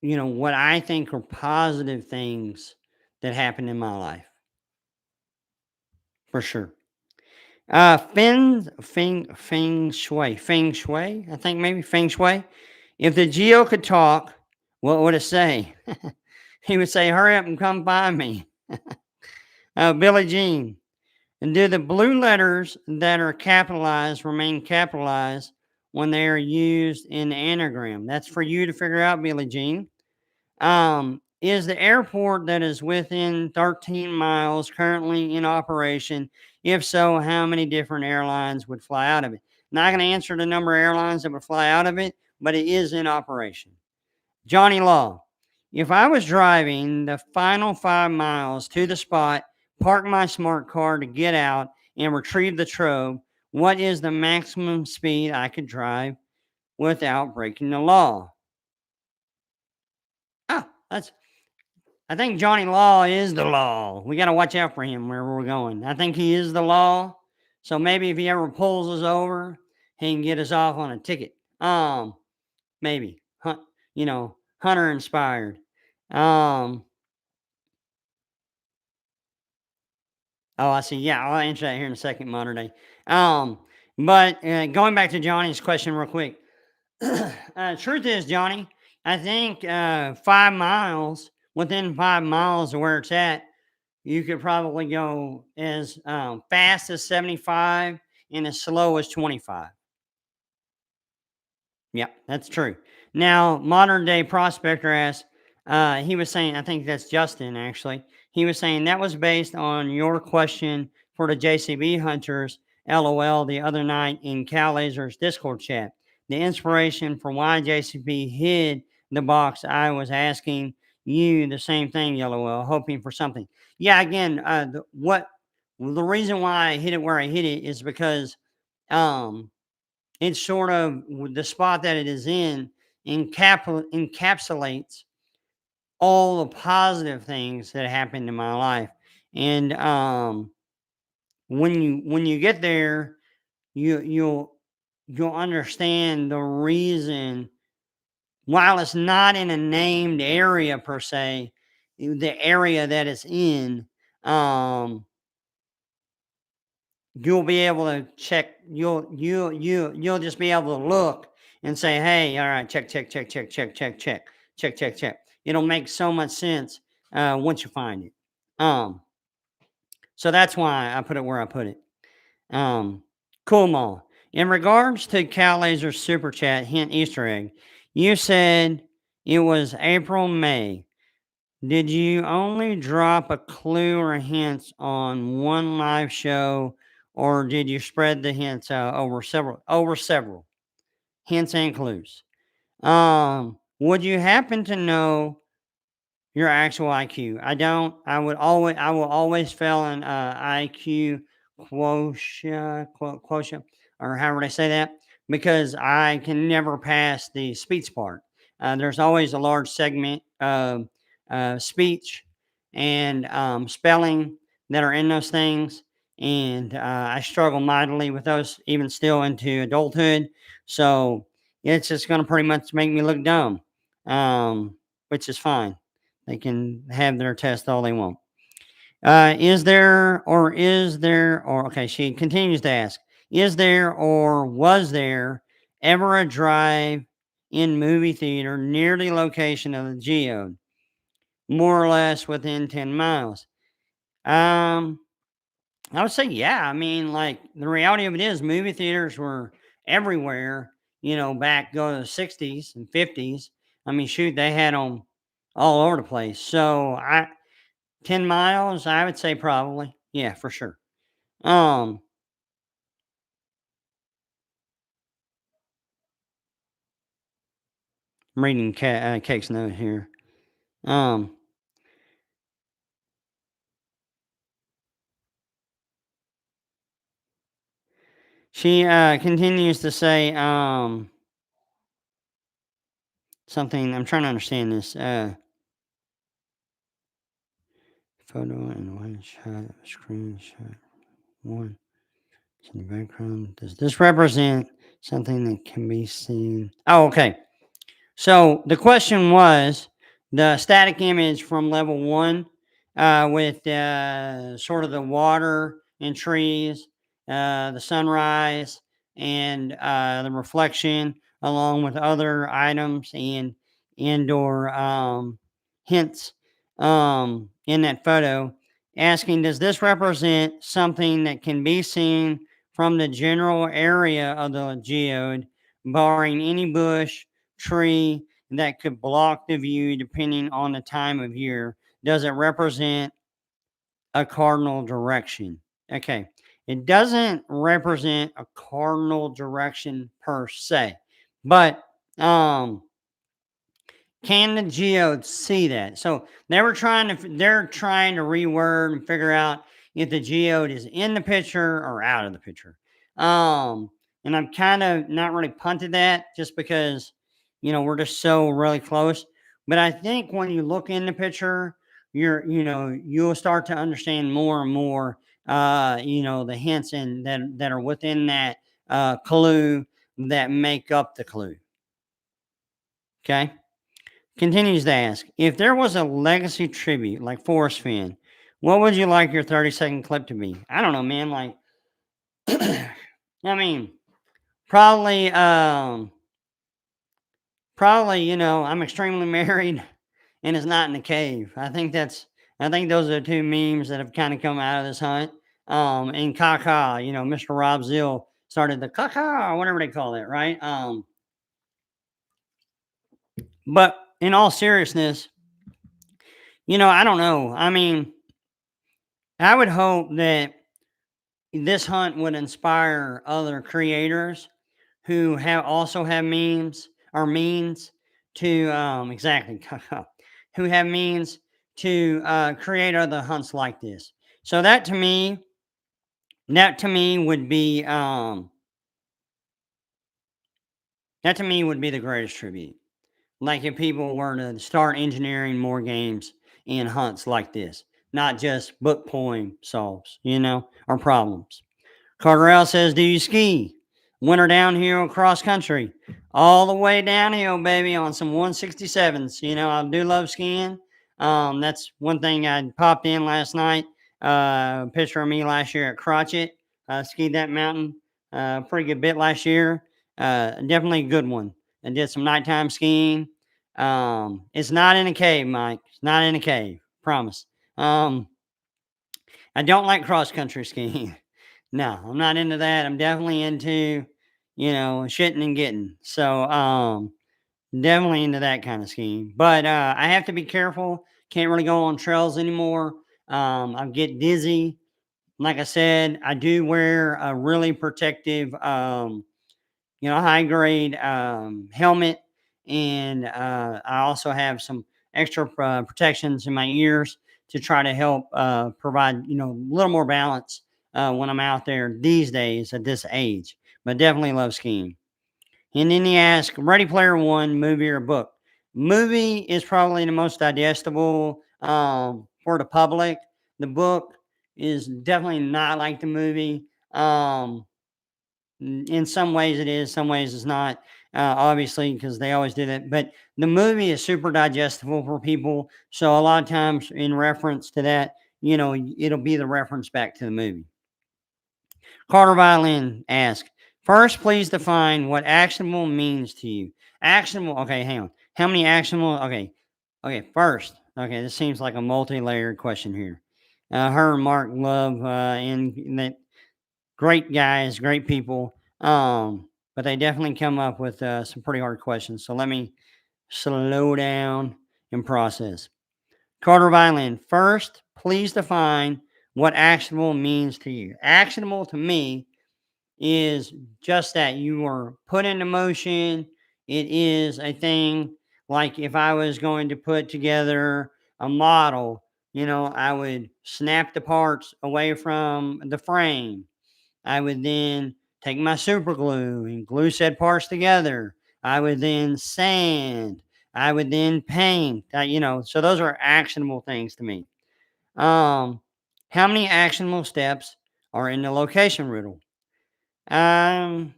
what I think are positive things that happened in my life for sure. Feng Shui, I think maybe Feng Shui. If the Geo could talk, what would it say? He would say, "Hurry up and come find me." Billie Jean. And do the blue letters that are capitalized remain capitalized when they are used in the anagram? That's for you to figure out, Billie Jean. Is the airport that is within 13 miles currently in operation? If so, how many different airlines would fly out of it? Not going to answer the number of airlines that would fly out of it, but it is in operation. Johnny Law, if I was driving the final 5 miles to the spot, park my smart car to get out and retrieve the trove, what is the maximum speed I could drive without breaking the law? Ah, that's I think Johnny Law is the law. We got to watch out for him wherever we're going. I think he is the law. So maybe if he ever pulls us over, he can get us off on a ticket. Maybe. Hunter inspired. Um, oh, I see. Yeah, I'll answer that here in a second, modern day. But going back to Johnny's question real quick. Truth is, Johnny, I think 5 miles, within 5 miles of where it's at, you could probably go as fast as 75 and as slow as 25. Yeah, that's true. Now, modern day prospector asks, he was saying, I think that's Justin actually. He was saying that was based on your question for the JCB hunters, LOL, the other night in Cal Laser's Discord chat. The inspiration for why JCB hid the box, I was asking you the same thing, LOL, hoping for something. Yeah, again, the reason why I hit it where I hit it is because um, it's sort of the spot that it is in encapsulates all the positive things that happened in my life. And when you get there, you'll understand the reason. While it's not in a named area per se, the area that it's in, um, you'll be able to check. You'll just be able to look and say, "Hey, all right, check, check, check, check, check, check, check, check, check, check." It'll make so much sense once you find it. Um, so that's why I put it where I put it. Um, cool, Mall. In regards to Cal Laser Super Chat hint Easter egg, you said it was April, May. Did you only drop a clue or hints on one live show, or did you spread the hints out over several hints and clues? Would you happen to know your actual IQ? I don't. I will always fail an IQ quotient, or however they say that. because I can never pass the speech part. There's always a large segment of speech and spelling that are in those things. And I struggle mightily with those even still into adulthood. So it's just going to pretty much make me look dumb, which is fine. They can have their test all they want. Okay, she continues to ask, is there or was there ever a drive in movie theater near the location of the geode, more or less within 10 miles? Um, I would say, yeah. I mean, like, the reality of it is, movie theaters were everywhere, back go to the 60s and 50s. I mean, shoot, they had them all over the place. So, 10 miles, I would say probably. Yeah, for sure. Um, I'm reading Cake's note here. Um, she continues to say something. I'm trying to understand this. Photo and one shot, screenshot, one. It's in the background. Does this represent something that can be seen? Oh, okay. So the question was the static image from level one with sort of the water and trees, the sunrise, and the reflection, along with other items and indoor hints in that photo. Asking, does this represent something that can be seen from the general area of the geode, barring any bush, tree that could block the view depending on the time of year? Does it represent a cardinal direction? Okay. It doesn't represent a cardinal direction per se, but can the geodes see that? So they're trying to reword and figure out if the geode is in the picture or out of the picture. Um, and I'm kind of not really punted that just because we're just so really close. But I think when you look in the picture, you'll start to understand more and more the hints and that are within that clue that make up the clue. Okay. Continues to ask, if there was a legacy tribute like Forrest Finn, what would you like your 30-second clip to be? I don't know, man. Like, I mean, probably, I'm extremely married and it's not in the cave. I think those are the two memes that have kind of come out of this hunt. And Kaka, Mr. Rob Zill started the Kaka or whatever they call it, right? But in all seriousness, I don't know. I mean, I would hope that this hunt would inspire other creators who have memes or means to exactly who have means to create other hunts like this. So that to me would be that to me would be the greatest tribute. Like if people were to start engineering more games and hunts like this, not just book poem solves, or problems. Carterell says, do you ski? Winter downhill cross country. All the way downhill, baby, on some 167s. I do love skiing. That's one thing I popped in last night. Picture of me last year at Crotchet. Skied that mountain pretty good bit last year. Definitely a good one. I did some nighttime skiing. It's not in a cave, Mike. It's not in a cave. Promise. I don't like cross country skiing. No, I'm not into that. I'm definitely into, shitting and getting. So, definitely into that kind of skiing. But I have to be careful. Can't really go on trails anymore. I get dizzy. Like I said, I do wear a really protective, high grade helmet, and I also have some extra protections in my ears to try to help provide a little more balance when I'm out there these days at this age. But definitely love skiing. And then he asked, Ready Player One, movie or book? Movie is probably the most digestible for the public. The book is definitely not like the movie. In some ways it is, some ways it's not, obviously, because they always do that. But the movie is super digestible for people. So a lot of times, in reference to that, it'll be the reference back to the movie. Carter Violin asks, First, please define what actionable means to you. Actionable, okay, hang on. How many actionable? Okay, first, okay, this seems like a multi layered question here. Her and Mark love, and that great guys, great people. But they definitely come up with some pretty hard questions. So let me slow down and process. Carter Violin, first, please define what actionable means to you. Actionable to me is just that you are put into motion. It is a thing like if I was going to put together a model, I would snap the parts away from the frame. I would then take my super glue and glue said parts together. I would then sand. I would then paint. So those are actionable things to me. How many actionable steps are in the location riddle? Um,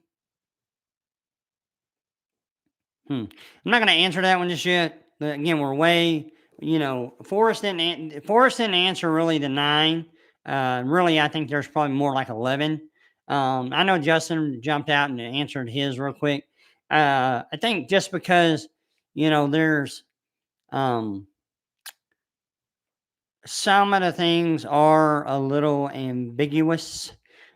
I'm not going to answer that one just yet. But again, we're way, Forrest didn't answer really the 9. Really, I think there's probably more like 11. I know Justin jumped out and answered his real quick. I think just because, there's um, some of the things are a little ambiguous,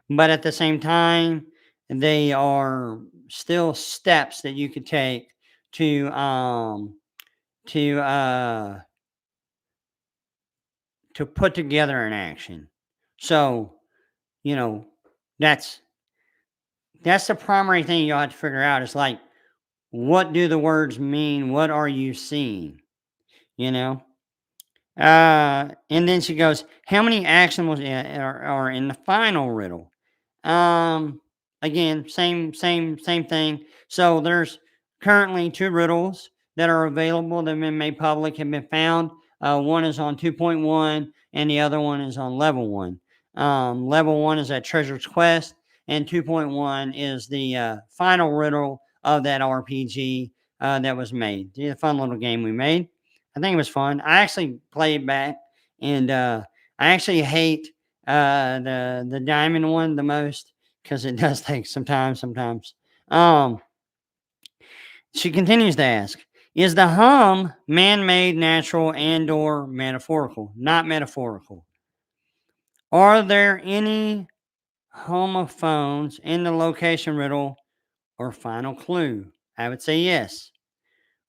but at the same time, they are still steps that you could take to to uh to put together an action. So, you know, that's that's the primary thing you'll have to figure out. Is like, what do the words mean? What are you seeing? You know? And then she goes, "How many actions are in the final riddle?" Um, Again, same thing. So there's currently 2 riddles that are available that have been made public, have been found. One is on 2.1, and the other one is on level one. Level one is at Trezor's Quest, and 2.1 is the final riddle of that RPG that was made. It's a fun little game we made. I think it was fun. I actually played back, and I actually hate the diamond one the most because it does take some time sometimes. Um, she continues to ask, "Is the hum man-made, natural, and/or metaphorical? Not metaphorical. Are there any homophones in the location riddle or final clue?" I would say yes.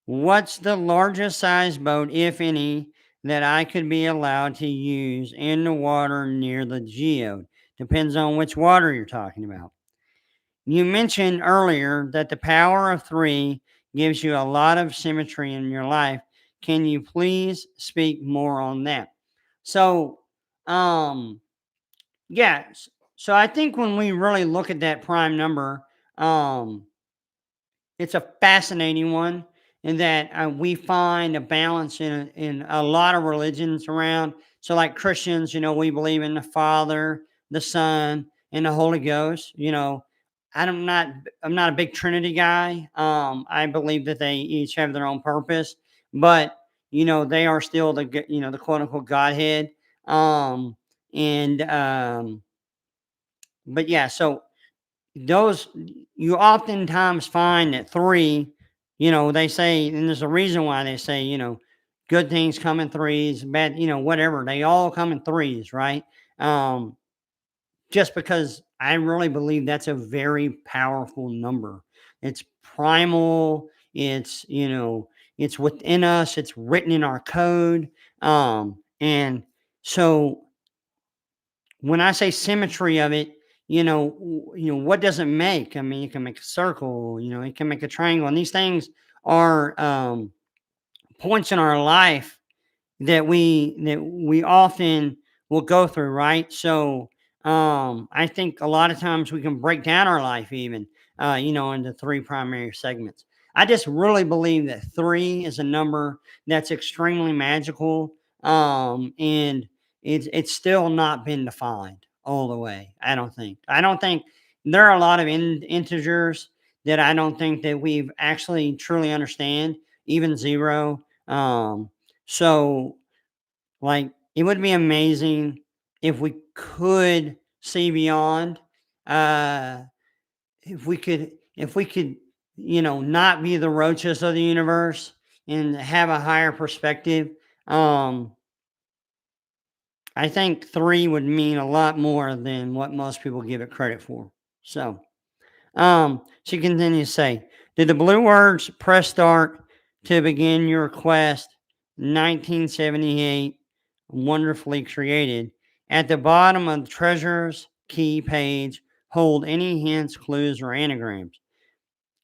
What's the largest size boat, if any, that I could be allowed to use in the water near the geode? Depends on which water you're talking about. You mentioned earlier that the power of 3 gives you a lot of symmetry in your life. Can you please speak more on that? So, um, yeah. So I think when we really look at that prime number, um, it's a fascinating one in that we find a balance in a lot of religions around. So, like Christians, we believe in the Father, the Son, and the Holy Ghost. I'm not a big Trinity guy. I believe that they each have their own purpose, but they are still the quote unquote Godhead. Um, and But yeah, so those you oftentimes find that 3, they say, and there's a reason why they say, good things come in threes, bad, whatever. They all come in threes, right? Um, just because I really believe that's a very powerful number. It's primal. It's within us. It's written in our code. And so when I say symmetry of it, what does it make? I mean, you can make a circle, it can make a triangle, and these things are points in our life that we often will go through, right? So I think a lot of times we can break down our life even. into three primary segments. I just really believe that three is a number that's extremely magical, and it's still not been defined all the way. I don't think. I don't think there are a lot of integers that I don't think that we've actually truly understand, even zero. So like it would be amazing if we could see beyond. Uh, if we could, not be the roaches of the universe and have a higher perspective. Um, I think three would mean a lot more than what most people give it credit for. So, she continues to say, did the blue words press start to begin your quest 1978 wonderfully created? At the bottom of the treasure's key page, hold any hints, clues, or anagrams.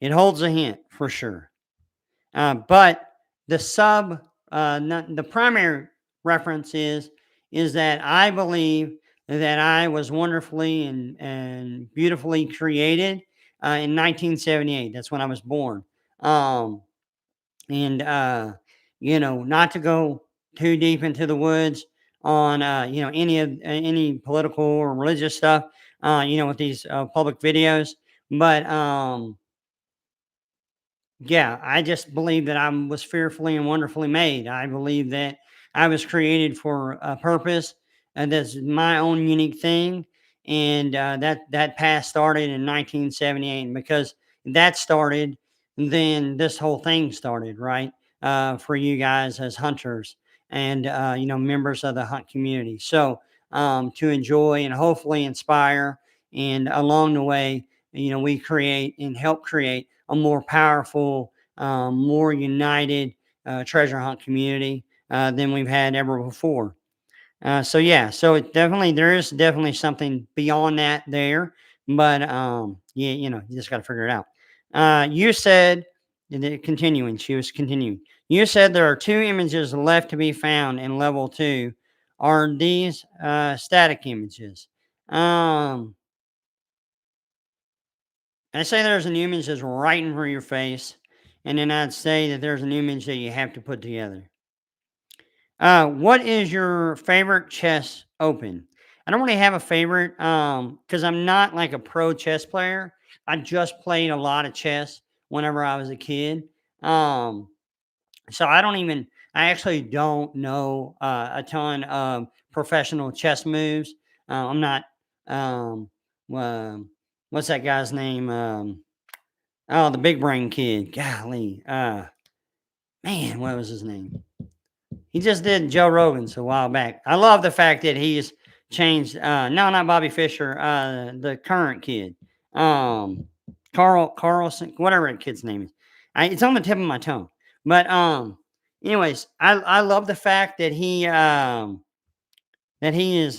It holds a hint for sure. But the not, the primary reference is that I believe that I was wonderfully and beautifully created in 1978. That's when I was born. Um, and not to go too deep into the woods on any political or religious stuff. With these public videos, but yeah, I just believe that I was fearfully and wonderfully made. I believe that I was created for a purpose, and that's my own unique thing. And that path started in 1978. And because that started, then this whole thing started, right? For you guys as hunters and members of the hunt community. So to enjoy and hopefully inspire, and along the way, we create and help create a more powerful, more united treasure hunt community than we've had ever before. So yeah, so there is definitely something beyond that there, but yeah, you just got to figure it out. You said, continuing, she was continuing. You said there are two images left to be found in level two. Are these static images? Um, I say there's an image that's right in front of your face, and then I'd say that there's an image that you have to put together. What is your favorite chess open? I don't really have a favorite because I'm not like a pro chess player. I just played a lot of chess whenever I was a kid. Um, so I actually don't know a ton of professional chess moves. I'm not, um, um, what's that guy's name? Oh, the big brain kid. Golly. Man, what was his name? He just did Joe Rogan's a while back. I love the fact that he's changed. No, not Bobby Fischer. The current kid, um, Carlson, whatever that kid's name is. It's on the tip of my tongue. But anyways, I love the fact that he has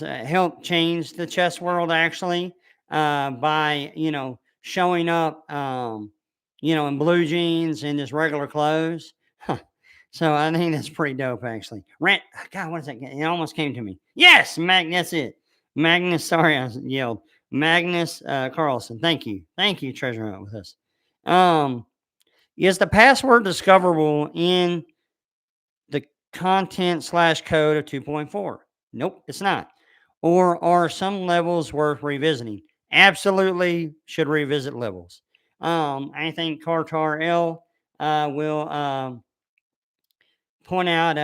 helped change the chess world actually by showing up in blue jeans and just regular clothes. Huh. So I think that's pretty dope actually. Rant, God, what is that? It almost came to me. Yes, That's it. Magnus. Sorry, I yelled. Magnus Carlson. Thank you, Treasure Hunt with us. Um, is the password discoverable in the content slash code of 2.4? Nope, it's not. Or are some levels worth revisiting? Absolutely should revisit levels. I think Cartar L will point out.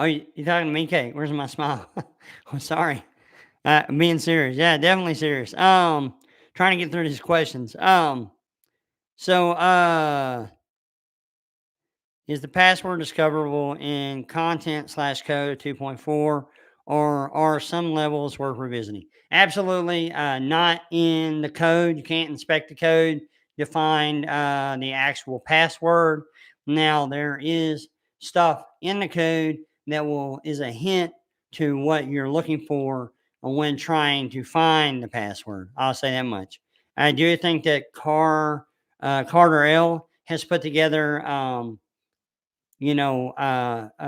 Oh, you talking to me, Kate? Where's my smile? I'm sorry. I'm being serious. Yeah, definitely serious. Trying to get through these questions. So is the password discoverable in content slash code 2.4, or are some levels worth revisiting? Absolutely not in the code. You can't inspect the code to find the actual password. Now, there is stuff in the code that is a hint to what you're looking for when trying to find the password. I'll say that much. I do think that Carter L has put together a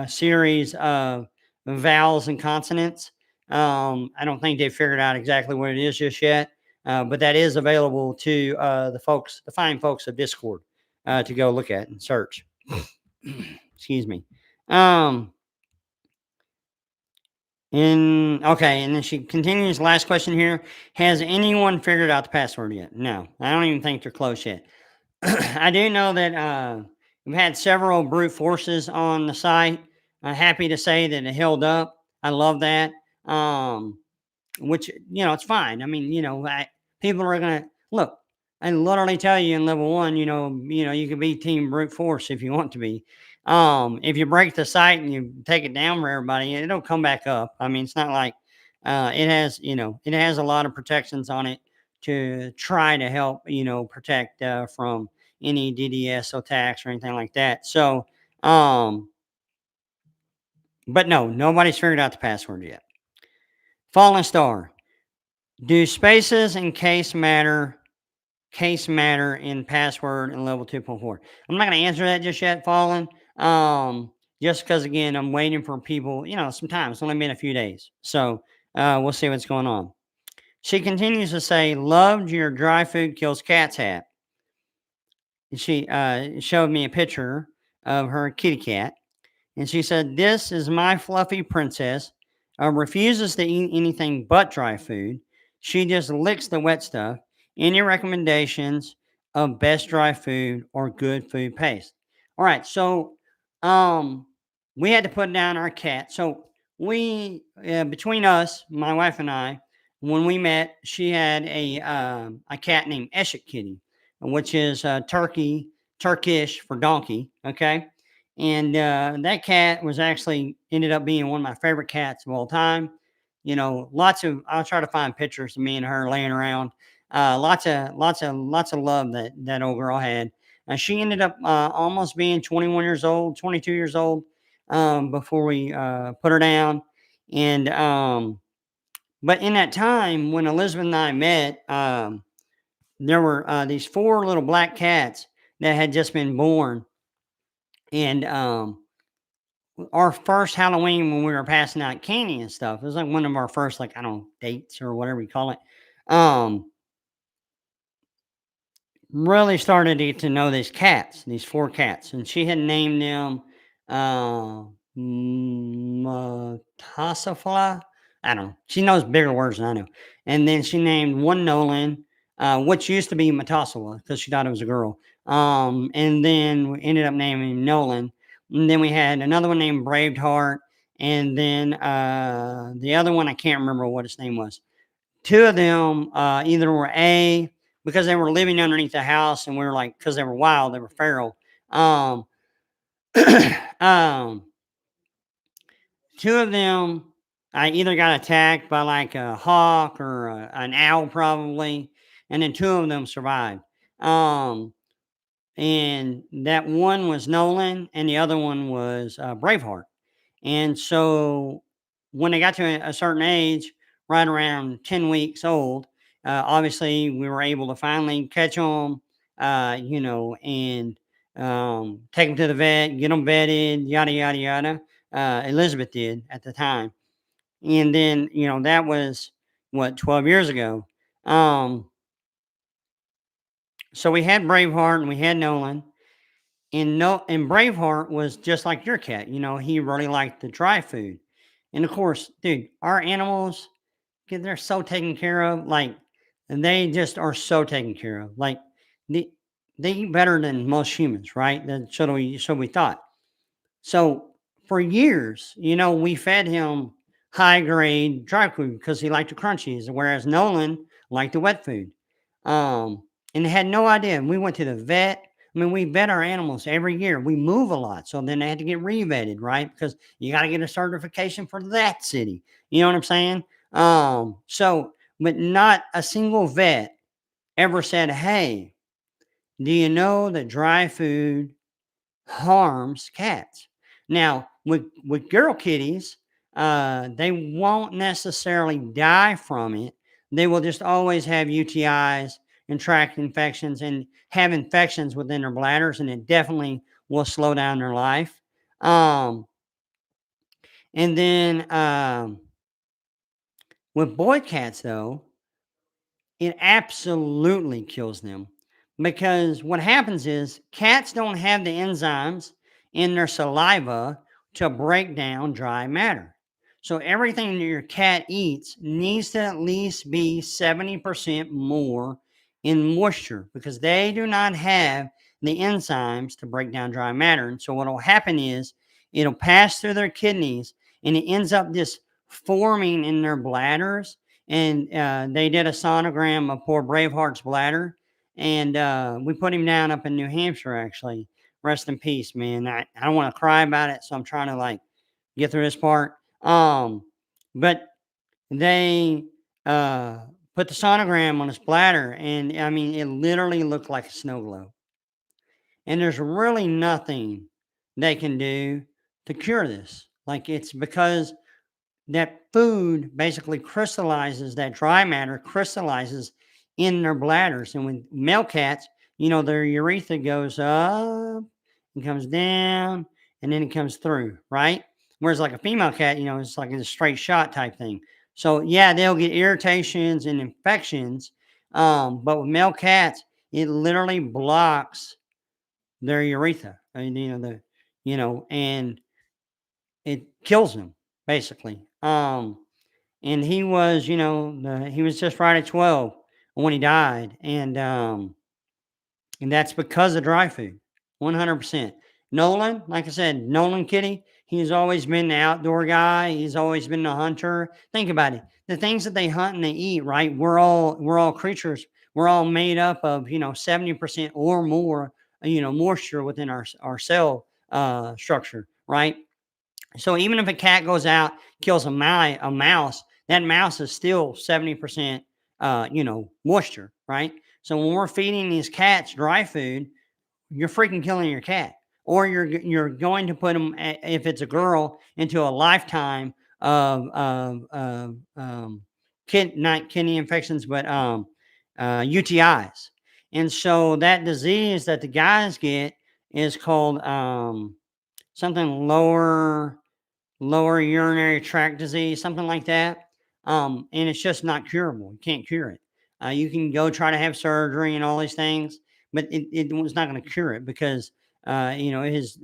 series of vowels and consonants I don't think they've figured out exactly what it is just yet, but that is available to the fine folks of Discord to go look at and search. Excuse me. Um, and then she continues. Last question here: has anyone figured out the password yet? No, I don't even think they're close yet. I do know that we've had several brute forces on the site. I'm happy to say that it held up. I love that. Um, which it's fine. I mean, people are gonna look. I literally tell you in level one, you can be team brute force if you want to be. If you break the site and you take it down for everybody, it'll come back up. I mean, it's not like it has a lot of protections on it to try to help, protect from any DDS attacks or anything like that. So, but no, nobody's figured out the password yet. Fallen Star. Do spaces and case matter in password in level 2.4? I'm not going to answer that just yet, Fallen. Just because again, I'm waiting for people. Some time. It's only been a few days, so we'll see what's going on. She continues to say, "Loved your dry food kills cats hat." And she showed me a picture of her kitty cat. And she said, "This is my fluffy princess. Refuses to eat anything but dry food. She just licks the wet stuff. Any recommendations of best dry food or good food paste?" All right. So um, we had to put down our cat. So between us, my wife and I, when we met, she had a cat named Eshik Kitty, which is Turkish for donkey. Okay, and that cat was actually ended up being one of my favorite cats of all time. I'll try to find pictures of me and her laying around. Lots of love that old girl had. She ended up almost being 21 years old, 22 years old before we put her down. And but in that time when Elizabeth and I met, there were these four little black cats that had just been born, and our first Halloween when we were passing out candy and stuff. It was like one of our first, like, I don't know, dates or whatever you call it. Um, really started to get to know these cats, these four cats, and she had named them uh Matasafla. I don't know. She knows bigger words than I know. And then she named one Nolan, which used to be Matasala because she thought it was a girl. And then we ended up naming Nolan. And then we had another one named Braveheart. And then the other one, I can't remember what its name was. Two of them either were because they were living underneath the house, and we were like, because they were wild, they were feral. Um, um, two of them, I either got attacked by like a hawk or an owl, probably, and then two of them survived. Um, and that one was Nolan, and the other one was Braveheart. And so when they got to a certain age, right around 10 weeks old, obviously we were able to finally catch them, and take them to the vet, get them vetted, yada, yada, yada. Elizabeth did at the time. And then, that was what, 12 years ago. Um, so we had Braveheart and we had Nolan. And no, and Braveheart was just like your cat. He really liked the dry food. And of course, dude, our animals, they're so taken care of. Like, and they just are so taken care of. Like, they, they eat better than most humans, right? So we thought. So for years, we fed him high grade dry food because he liked the crunchies, whereas Nolan liked the wet food. Um, and had no idea. We went to the vet. I mean, we vet our animals every year. We move a lot. So then they had to get re-vetted, right? Because you got to get a certification for that city. You know what I'm saying? But not a single vet ever said, "Hey, do you know that dry food harms cats?" Now, with girl kitties, they won't necessarily die from it. They will just always have UTIs and tract infections and have infections within their bladders, and it definitely will slow down their life. Um, and then With boy cats, though, it absolutely kills them because what happens is cats don't have the enzymes in their saliva to break down dry matter. So everything that your cat eats needs to at least be 70% more in moisture because they do not have the enzymes to break down dry matter. And so what will happen is it'll pass through their kidneys and it ends up just forming in their bladders, and they did a sonogram of poor Braveheart's bladder, and we put him down up in New Hampshire. Actually, rest in peace, man. I don't want to cry about it, so I'm trying to like get through this part. But they uh, put the sonogram on his bladder, and I mean, it literally looked like a snow globe. And there's really nothing they can do to cure this. Like it's because that food basically crystallizes, that dry matter crystallizes in their bladders. And with male cats, their urethra goes up and comes down and then it comes through, right? Whereas like a female cat, it's like a straight shot type thing. So yeah, they'll get irritations and infections. But with male cats, it literally blocks their urethra. And and it kills them basically. And he was, he was just right at 12 when he died, and that's because of dry food, 100%. Nolan, like I said, Nolan Kitty, he's always been the outdoor guy. He's always been the hunter. Think about it. The things that they hunt and they eat, right? We're all creatures. We're all made up of, 70% or more, moisture within our cell structure, right? So even if a cat goes out, kills a mouse, that mouse is still 70%, moisture, right? So when we're feeding these cats dry food, you're freaking killing your cat, or you're going to put them, if it's a girl, into a lifetime of not kidney infections, but UTIs. And so that disease that the guys get is called something lower urinary tract disease, something like that. And it's just not curable. You can't cure it. You can go try to have surgery and all these things, but it was not going to cure it because, it is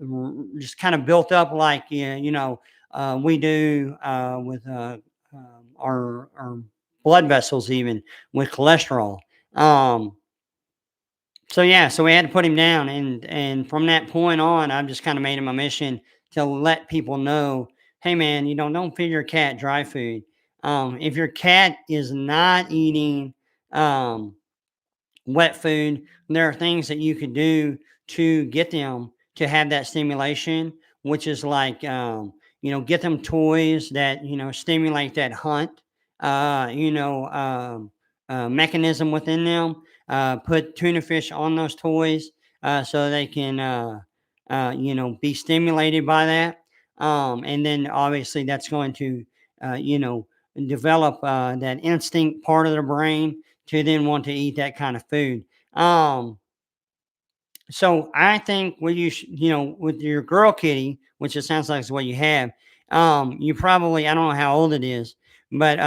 just kind of built up like, we do with our blood vessels, even with cholesterol. Um, so yeah, so we had to put him down, and from that point on, I've just kind of made it my mission to let people know, hey man, don't feed your cat dry food. If your cat is not eating um, wet food, there are things that you could do to get them to have that stimulation, which is like, get them toys that, stimulate that hunt, mechanism within them. Put tuna fish on those toys so they can, be stimulated by that. And then obviously that's going to, develop that instinct part of the brain to then want to eat that kind of food. Um, so I think with with your girl kitty, which it sounds like is what you have, you probably, I don't know how old it is, but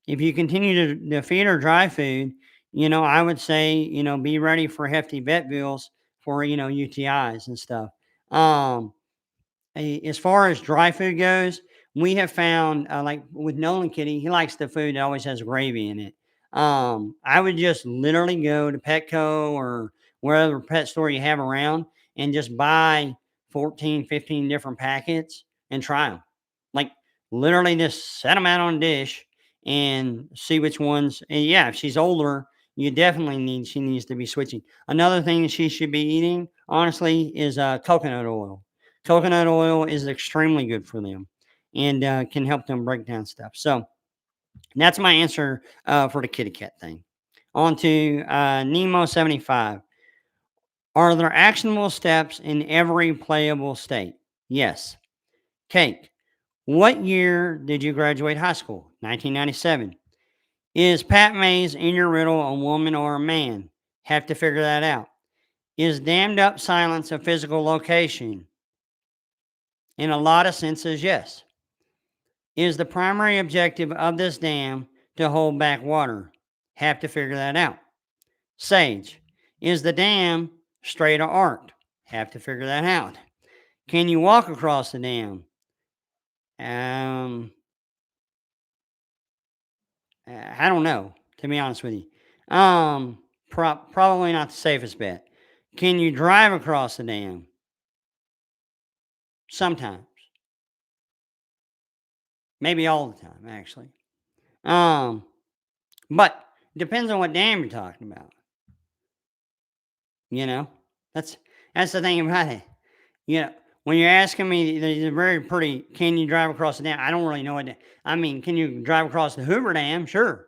if you continue to feed her dry food, I would say, be ready for hefty vet bills for, UTIs and stuff. Um, as far as dry food goes, we have found, like with Nolan Kitty, he likes the food that always has gravy in it. I would just literally go to Petco or wherever pet store you have around and just buy 14, 15 different packets and try them. Like literally just set them out on a dish and see which ones. And yeah, if she's older, she needs to be switching. Another thing that she should be eating, honestly, is coconut oil. Coconut oil is extremely good for them and can help them break down stuff. So that's my answer for the kitty cat thing. On to Nemo75. Are there actionable steps in every playable state? Yes. Cake. What year did you graduate high school? 1997. Is Pat Mays in your riddle a woman or a man? Have to figure that out. Is dammed up silence a physical location? In a lot of senses, yes. Is the primary objective of this dam to hold back water? Have to figure that out. Sage. Is the dam straight or arced? Have to figure that out. Can you walk across the dam? Um, I don't know, to be honest with you. Probably not the safest bet. Can you drive across the dam? Sometimes, maybe all the time, actually. Um, but depends on what dam you're talking about. You know, that's that's the thing about it. You know, when you're asking me, they're very pretty. Can you drive across the dam? I don't really know what. I mean, can you drive across the Hoover Dam? Sure.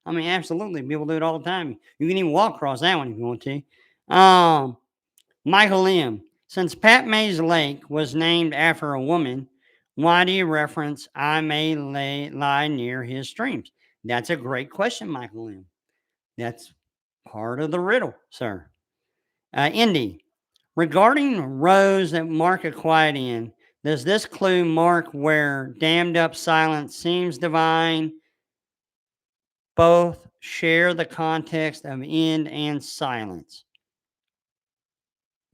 I mean, absolutely. People do it all the time. You can even walk across that one if you want to. Michael Lim. Since Pat May's Lake was named after a woman, why do you reference I may lie near his streams? That's a great question, Michael Lim. That's part of the riddle, sir. Indy. Regarding rows that mark a quiet end, does this clue mark where dammed up silence seems divine? Both share the context of end and silence.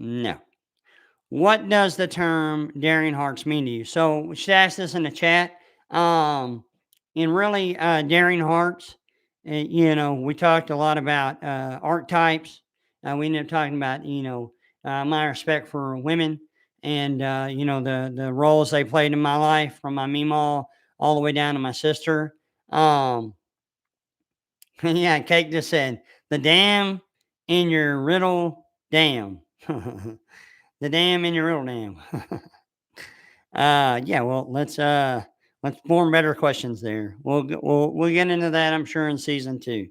No. What does the term daring hearts mean to you? So we should ask this in the chat. Um, in really, daring hearts, we talked a lot about archetypes. We ended up talking about, my respect for women and, the roles they played in my life from my meemaw all the way down to my sister. Um, yeah, Cake just said, the dam in your riddle dam. The dam in your riddle dam. Yeah, well, let's form better questions there. We'll get into that, I'm sure, in season two.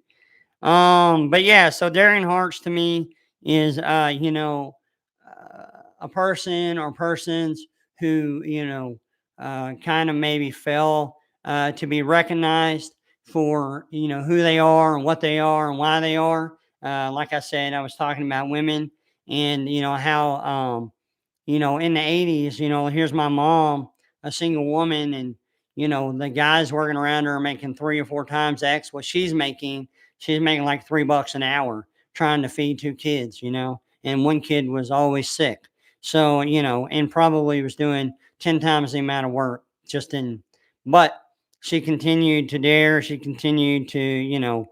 But yeah, so daring hearts to me is a person or persons who kind of maybe fail to be recognized for who they are and what they are and why they are. Like I said, I was talking about women and how in the 80s, here's my mom, a single woman, and, the guys working around her are making 3 or 4 times X what she's making. She's making like $3 an hour trying to feed 2 kids, and one kid was always sick. So, and probably was doing 10 times the amount of work but she continued to dare, she continued to,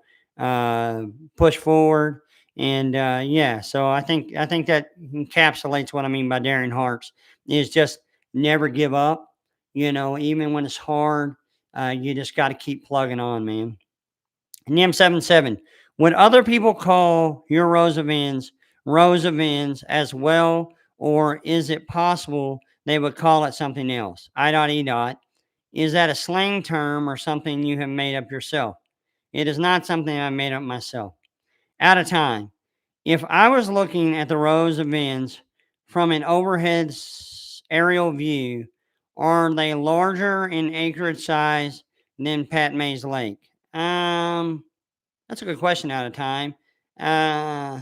push forward and yeah, so I think that encapsulates what I mean by daring hearts is just never give up. Even when it's hard, you just got to keep plugging on, man. NIM77. Would other people call your rows of ends as well, or is it possible they would call it something else? I dot E dot. Is that a slang term or something you have made up yourself? It is not something I made up myself. Out of time. If I was looking at the rows of ends from an overhead aerial view, are they larger in acreage size than Pat May's Lake? That's a good question. Out of time. Uh,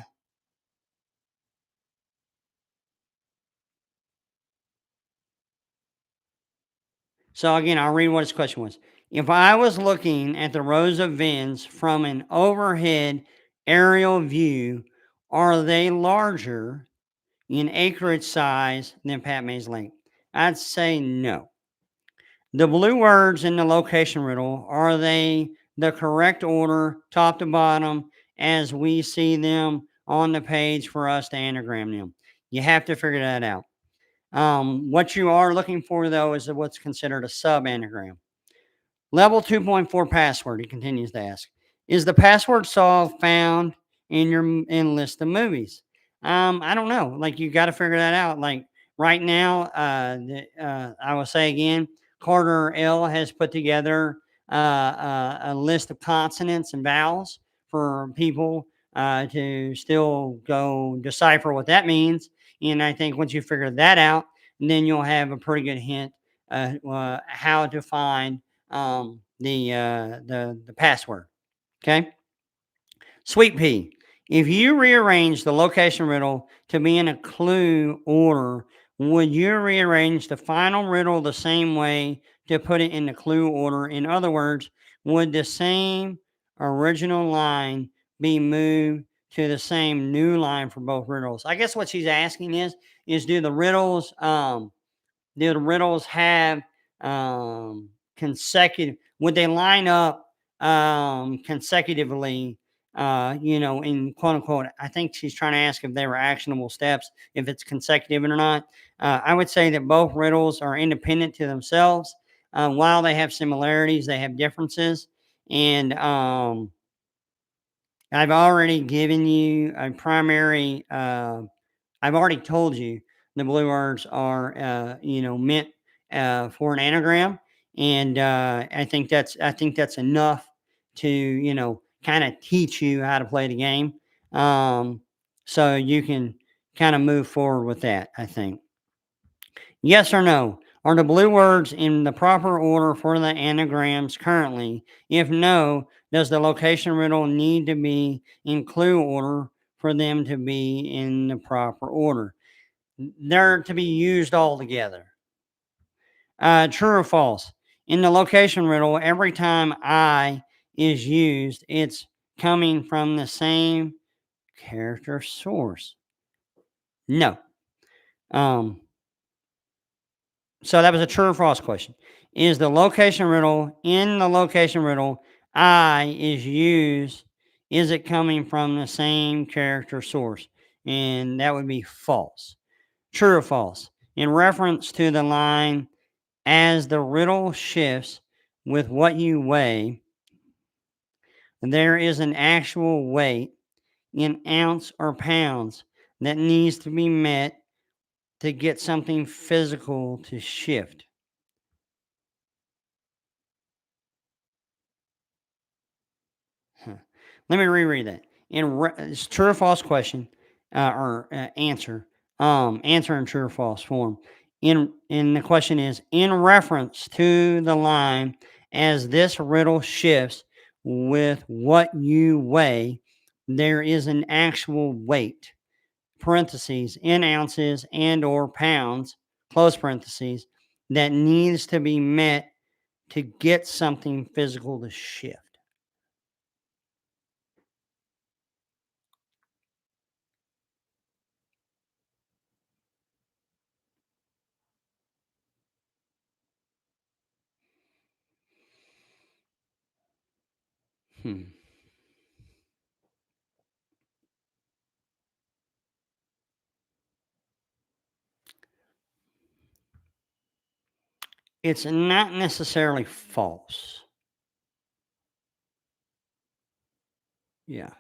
so again, I'll read what his question was. If I was looking at the rows of ends from an overhead aerial view, are they larger in acreage size than Pat May's Lake? I'd say no. The blue words in the location riddle, are they the correct order, top to bottom, as we see them on the page for us to anagram them? You have to figure that out. What you are looking for, though, is what's considered a sub anagram. Level 2.4 password, he continues to ask. Is the password solved found in your list of movies? I don't know. Like, you got to figure that out. Like, right now, I will say again, Carter L has put together a list of consonants and vowels for people to still go decipher what that means. And I think once you figure that out, then you'll have a pretty good hint how to find the password. Okay. Sweet pea. If you rearrange the location riddle to be in a clue order, would you rearrange the final riddle the same way to put it in the clue order? In other words, would the same original line be moved to the same new line for both riddles? I guess what she's asking is do the riddles have consecutive? Would they line up consecutively? In quote unquote, I think she's trying to ask if they were actionable steps, if it's consecutive or not. I would say that both riddles are independent to themselves. While they have similarities, they have differences. And I've already given you a primary. I've already told you the blue words are, meant for an anagram, and I think that's enough to kind of teach you how to play the game, so you can kind of move forward with that. I think. Yes or no? Are the blue words in the proper order for the anagrams currently? If no, does the location riddle need to be in clue order for them to be in the proper order? They're to be used all together. True or false? In the location riddle, every time I is used, it's coming from the same character source. No. Um, so that was a true or false question. Is the location riddle in the location riddle I is used? Is it coming from the same character source? And that would be false. True or false? In reference to the line, as the riddle shifts with what you weigh, there is an actual weight in ounce or pounds that needs to be met to get something physical to shift. Huh. Let me reread that. It's true or false question, or answer. Answer in true or false form. In the question is in reference to the line, as this riddle shifts with what you weigh, there is an actual weight. Parentheses in ounces and or pounds. Close parentheses that needs to be met to get something physical to shift. Hmm. It's not necessarily false. Yeah.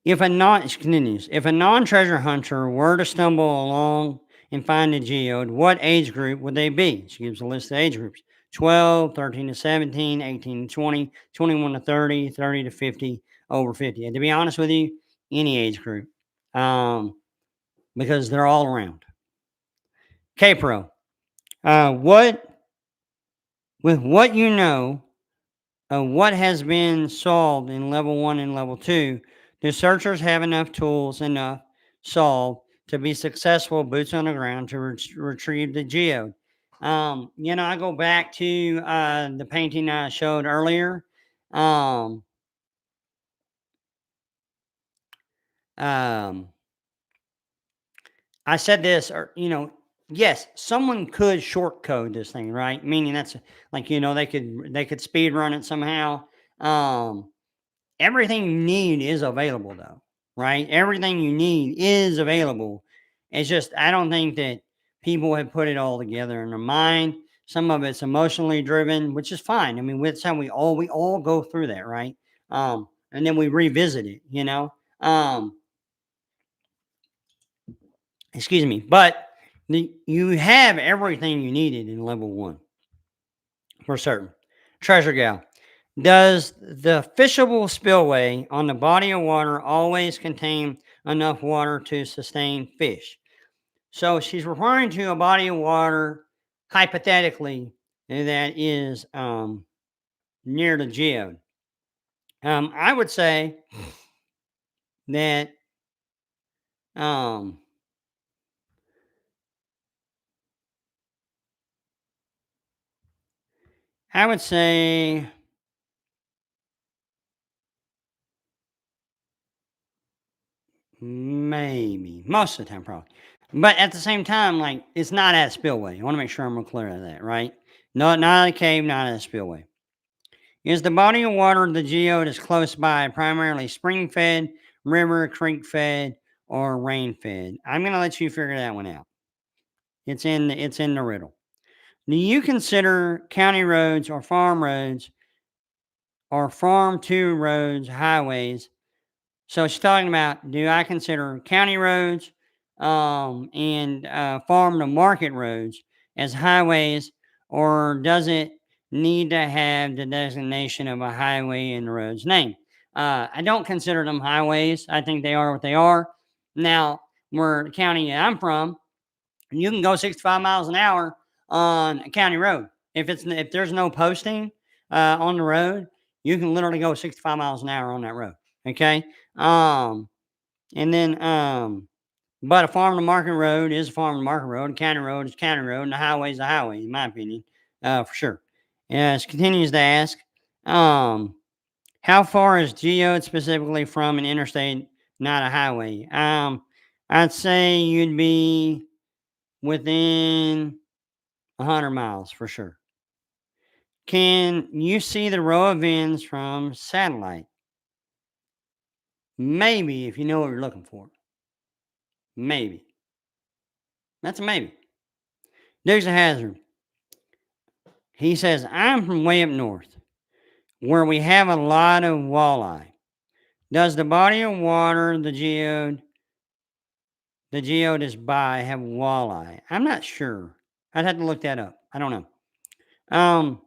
If a non-treasure hunter were to stumble along and find a geode, what age group would they be? She gives a list of age groups: 12, 13 to 17, 18 to 20, 21 to 30, 30 to 50, over 50. And to be honest with you, any age group, um, because they're all around. K Pro, what with what you know what has been solved in level one and level two, do searchers have enough solved to be successful boots on the ground to retrieve the geode? I go back to the painting I showed earlier. Um, um, I said this, or yes, someone could short code this thing, right? Meaning that's like they could speed run it somehow. Um, Everything you need is available though, right? Everything you need is available. It's just I don't think that people have put it all together in their mind. Some of it's emotionally driven, which is fine. I mean, that's how we all go through that, right? And then we revisit it, excuse me. But you have everything you needed in level one for certain. Treasure gal. Does the fishable spillway on the body of water always contain enough water to sustain fish? So she's referring to a body of water, hypothetically, that is near the geode. I would say that um, I would say maybe most of the time, probably. But at the same time, like it's not at a spillway. I want to make sure I'm real clear on that, right? No, not at a cave, not at a spillway. Is the body of water the geode is close by primarily spring fed, river, creek fed, or rain fed? I'm gonna let you figure that one out. It's in the riddle. Do you consider county roads or farm to roads highways? So she's talking about, do I consider county roads and farm to market roads as highways, or does it need to have the designation of a highway in the road's name? I don't consider them highways. I think they are what they are. Now, where the county I'm from, you can go 65 miles an hour on a county road. If there's no posting on the road, you can literally go 65 miles an hour on that road. Okay. Um, and then but a farm to market road is a farm to market road, a county road is a county road, and a highway is a highway, in my opinion, for sure. She continues to ask, um, how far is geode specifically from an interstate, not a highway? I'd say you'd be within 100 miles for sure. Can you see the row of ends from satellite? Maybe, if you know what you're looking for. Maybe. That's a maybe. Dukes of Hazard. He says, I'm from way up north where we have a lot of walleye. Does the body of water the geode is by have walleye? I'm not sure. I'd have to look that up. I don't know. Um,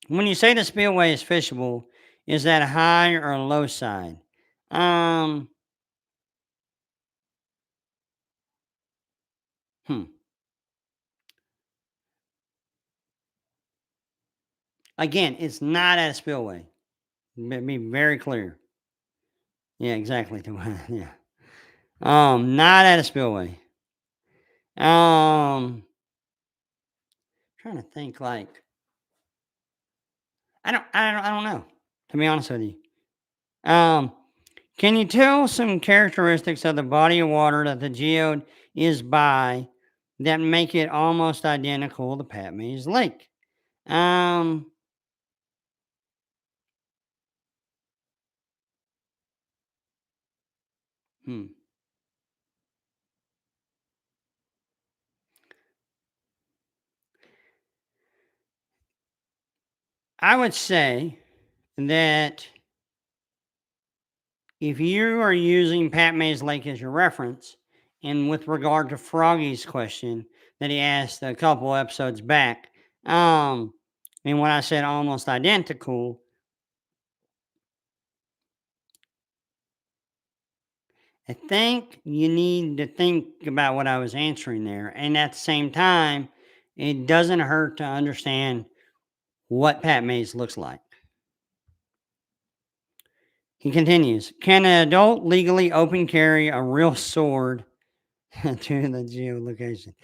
when you say the spillway is fishable, is that high or low side? Um, hmm. Again, it's not at a spillway. Be very clear. Yeah, exactly. Yeah. Not at a spillway. Trying to think like I don't know, to be honest with you. Um, can you tell some characteristics of the body of water that the geode is by that make it almost identical to Pat Mays Lake? Um, hmm. I would say that if you are using Pat Mays Lake as your reference, and with regard to Froggy's question that he asked a couple episodes back, um, and when I said almost identical, I think you need to think about what I was answering there. And at the same time, it doesn't hurt to understand what Pat Mays looks like. He continues, can an adult legally open carry a real sword to the geolocation?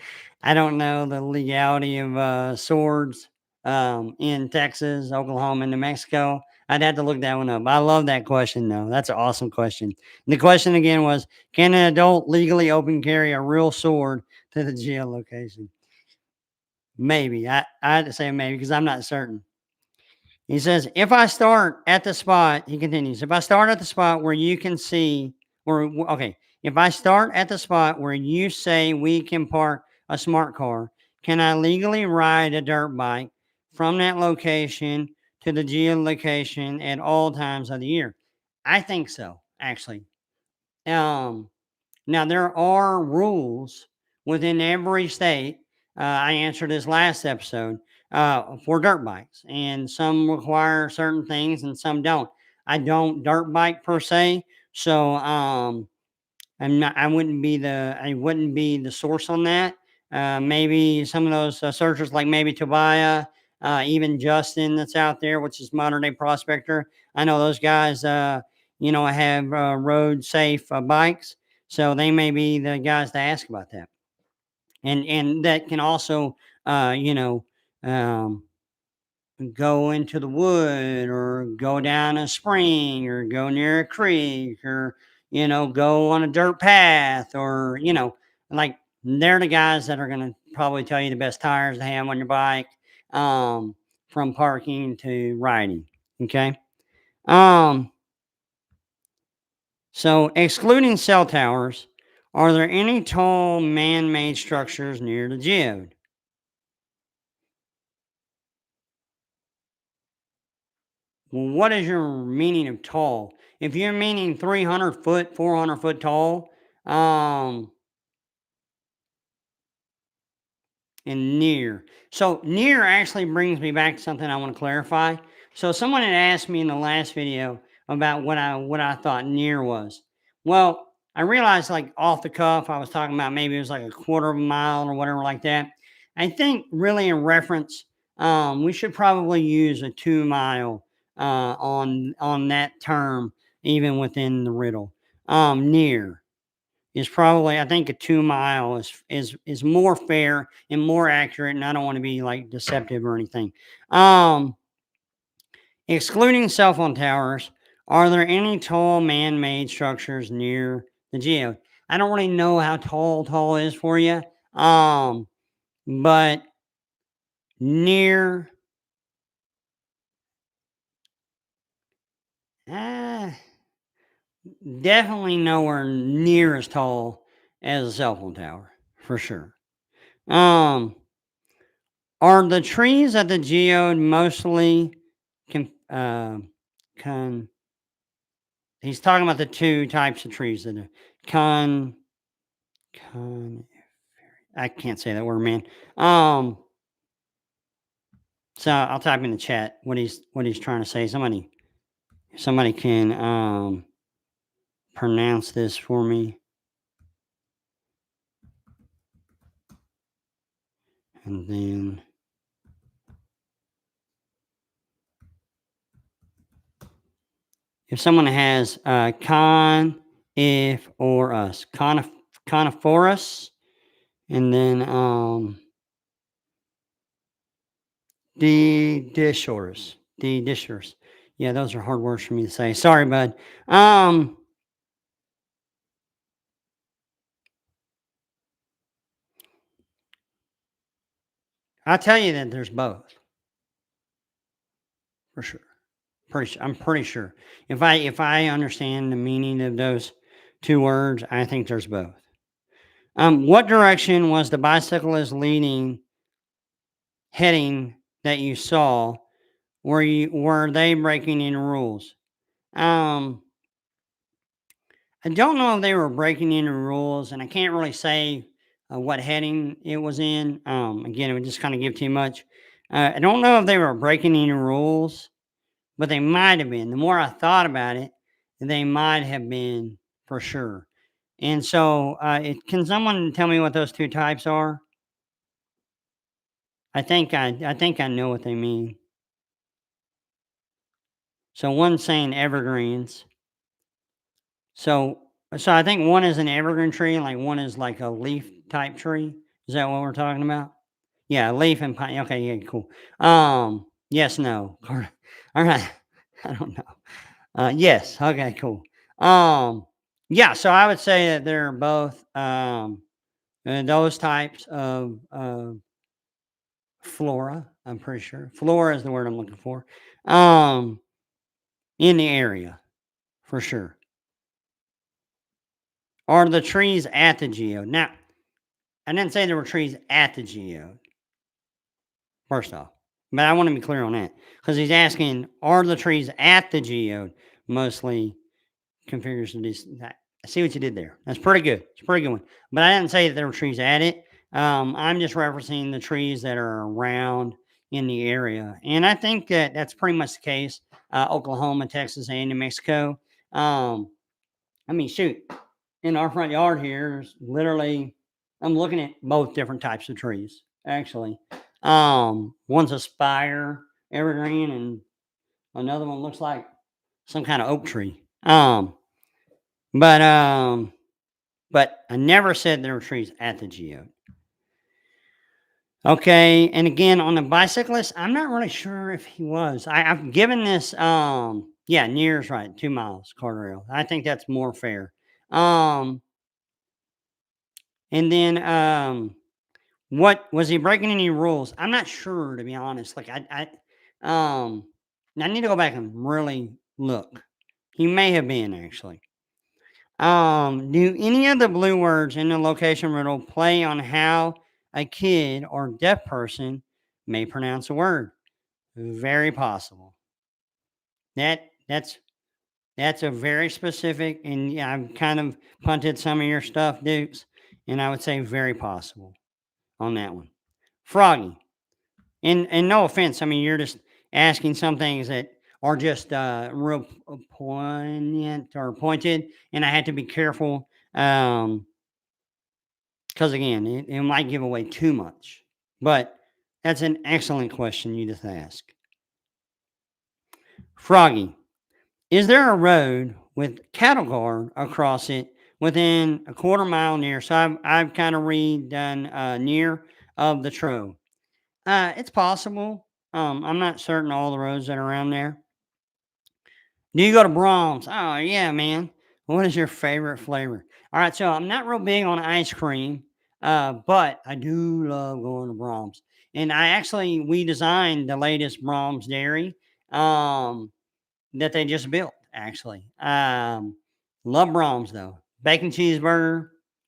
I don't know the legality of swords in Texas, Oklahoma, and New Mexico. I'd have to look that one up. I love that question, though. That's an awesome question. The question again was, can an adult legally open carry a real sword to the geolocation? Maybe. I had to say maybe because I'm not certain. He says, if I start at the spot, he continues, if I start at the spot where you can see, okay, if I start at the spot where you say we can park a smart car, can I legally ride a dirt bike from that location to the geolocation at all times of the year? I think so, actually. Um, Now, there are rules within every state. I answered this last episode for dirt bikes, and some require certain things and some don't. I don't dirt bike per se, so I'm not. I wouldn't be the source on that. Maybe some of those searchers, like maybe Tobiah, even Justin, that's out there, which is modern day prospector. I know those guys. Have road safe bikes, so they may be the guys to ask about that. And that can also, uh, you know, um, go into the wood or go down a spring or go near a creek or, go on a dirt path or, like they're the guys that are going to probably tell you the best tires to have on your bike, um, from parking to riding. Okay. Um, so excluding cell towers, are there any tall man made structures near the geode? Well, what is your meaning of tall? If you're meaning 300 foot, 400 foot tall, um, and near. So near actually brings me back to something I want to clarify. So someone had asked me in the last video about what I thought near was. Well, I realized like off the cuff, I was talking about maybe it was like a quarter of a mile or whatever like that. I think really in reference, we should probably use a 2 mile on that term, even within the riddle. Near is probably, I think, a 2 mile is more fair and more accurate, and I don't want to be like deceptive or anything. Um, Excluding cell phone towers, are there any tall man-made structures near the geo? I don't really know how tall is for you. But near, uh, definitely nowhere near as tall as a cell phone tower, for sure. Um, Are the trees at the geode mostly con con he's talking about the 2 types of trees that are con con I can't say that word, man. Um, so I'll type in the chat what he's trying to say. Somebody can, pronounce this for me, and then if someone has, con, if, or us, coniferous, and then, Dedishers. Dedishers. Yeah, those are hard words for me to say. Sorry, bud. Um, I'll tell you that there's both for sure. I'm pretty sure. If I understand the meaning of those 2 words, I think there's both. What direction was the bicyclist heading that you saw? Were they breaking any rules? Um, I don't know if they were breaking any rules, and I can't really say what heading it was in. Again, it would just kind of give too much. I don't know if they were breaking any rules, but they might have been. The more I thought about it, they might have been for sure. And so, can someone tell me what those 2 types are? I think I know what they mean. So one's saying evergreens. So so I think one is an evergreen tree and like one is like a leaf type tree. Is that what we're talking about? Yeah, leaf and pine. Okay, yeah, cool. Yes, no. All right. I don't know. Yes. Okay, cool. Um, yeah, so I would say that they're both those types of flora, I'm pretty sure. Flora is the word I'm looking for. Um, in the area, for sure. Are the trees at the geode? Now, I didn't say there were trees at the geode, first off. But I want to be clear on that. Because he's asking, are the trees at the geode mostly configures to this? I see what you did there. That's pretty good. It's a pretty good one. But I didn't say that there were trees at it. I'm just referencing the trees that are around in the area. And I think that that's pretty much the case. Oklahoma, Texas, and New Mexico. Um, I mean, shoot, in our front yard here, there's literally, I'm looking at both different types of trees, actually. One's a spire evergreen, and another one looks like some kind of oak tree. But but I never said there were trees at the geode. Okay, and again on the bicyclist, I'm not really sure if he was. I've given this yeah, near is right, 2 miles, Cartwheel. I think that's more fair. Um, and then what was he breaking any rules? I'm not sure to be honest. Like I need to go back and really look. He may have been actually. Do any of the blue words in the location riddle play on how a kid or deaf person may pronounce a word? Very possible. That's a very specific, and yeah, I've kind of punted some of your stuff, Dukes, and I would say very possible on that one. Froggy, and no offense, I mean you're just asking some things that are just real poignant or pointed, and I had to be careful. Because again, it might give away too much. But that's an excellent question you just asked. Froggy, is there a road with cattle guard across it within a quarter mile near? So I've kind of redone near of the Tro. It's possible. I'm not certain all the roads that are around there. Do you go to Brahms? Oh, yeah, man. What is your favorite flavor? All right, so I'm not real big on ice cream, but I do love going to Brahms. And we designed the latest Brahms dairy that they just built, actually. Love Brahms, though. Bacon cheeseburger,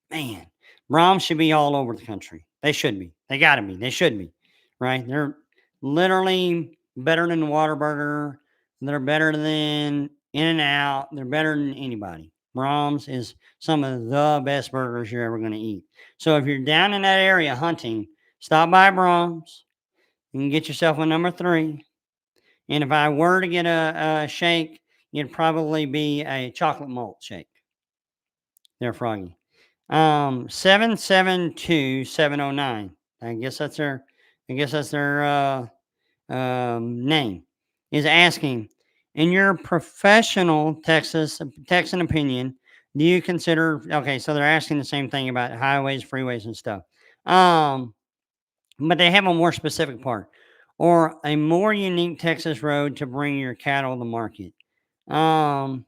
man. Brahms should be all over the country. They should be. They got to be. They should be, right? They're literally better than the Whataburger. They're better than In-N-Out. They're better than anybody. Brahms is some of the best burgers you're ever going to eat. So if you're down in that area hunting, stop by Brahms. You can get yourself a number three. And if I were to get a shake, it'd probably be a chocolate malt shake. There, Froggy. 772709. I guess that's their name. Is asking, in your professional Texan opinion, do you consider okay, so they're asking the same thing about highways, freeways, and stuff. Um, but they have a more specific part. Or a more unique Texas road to bring your cattle to market. Um,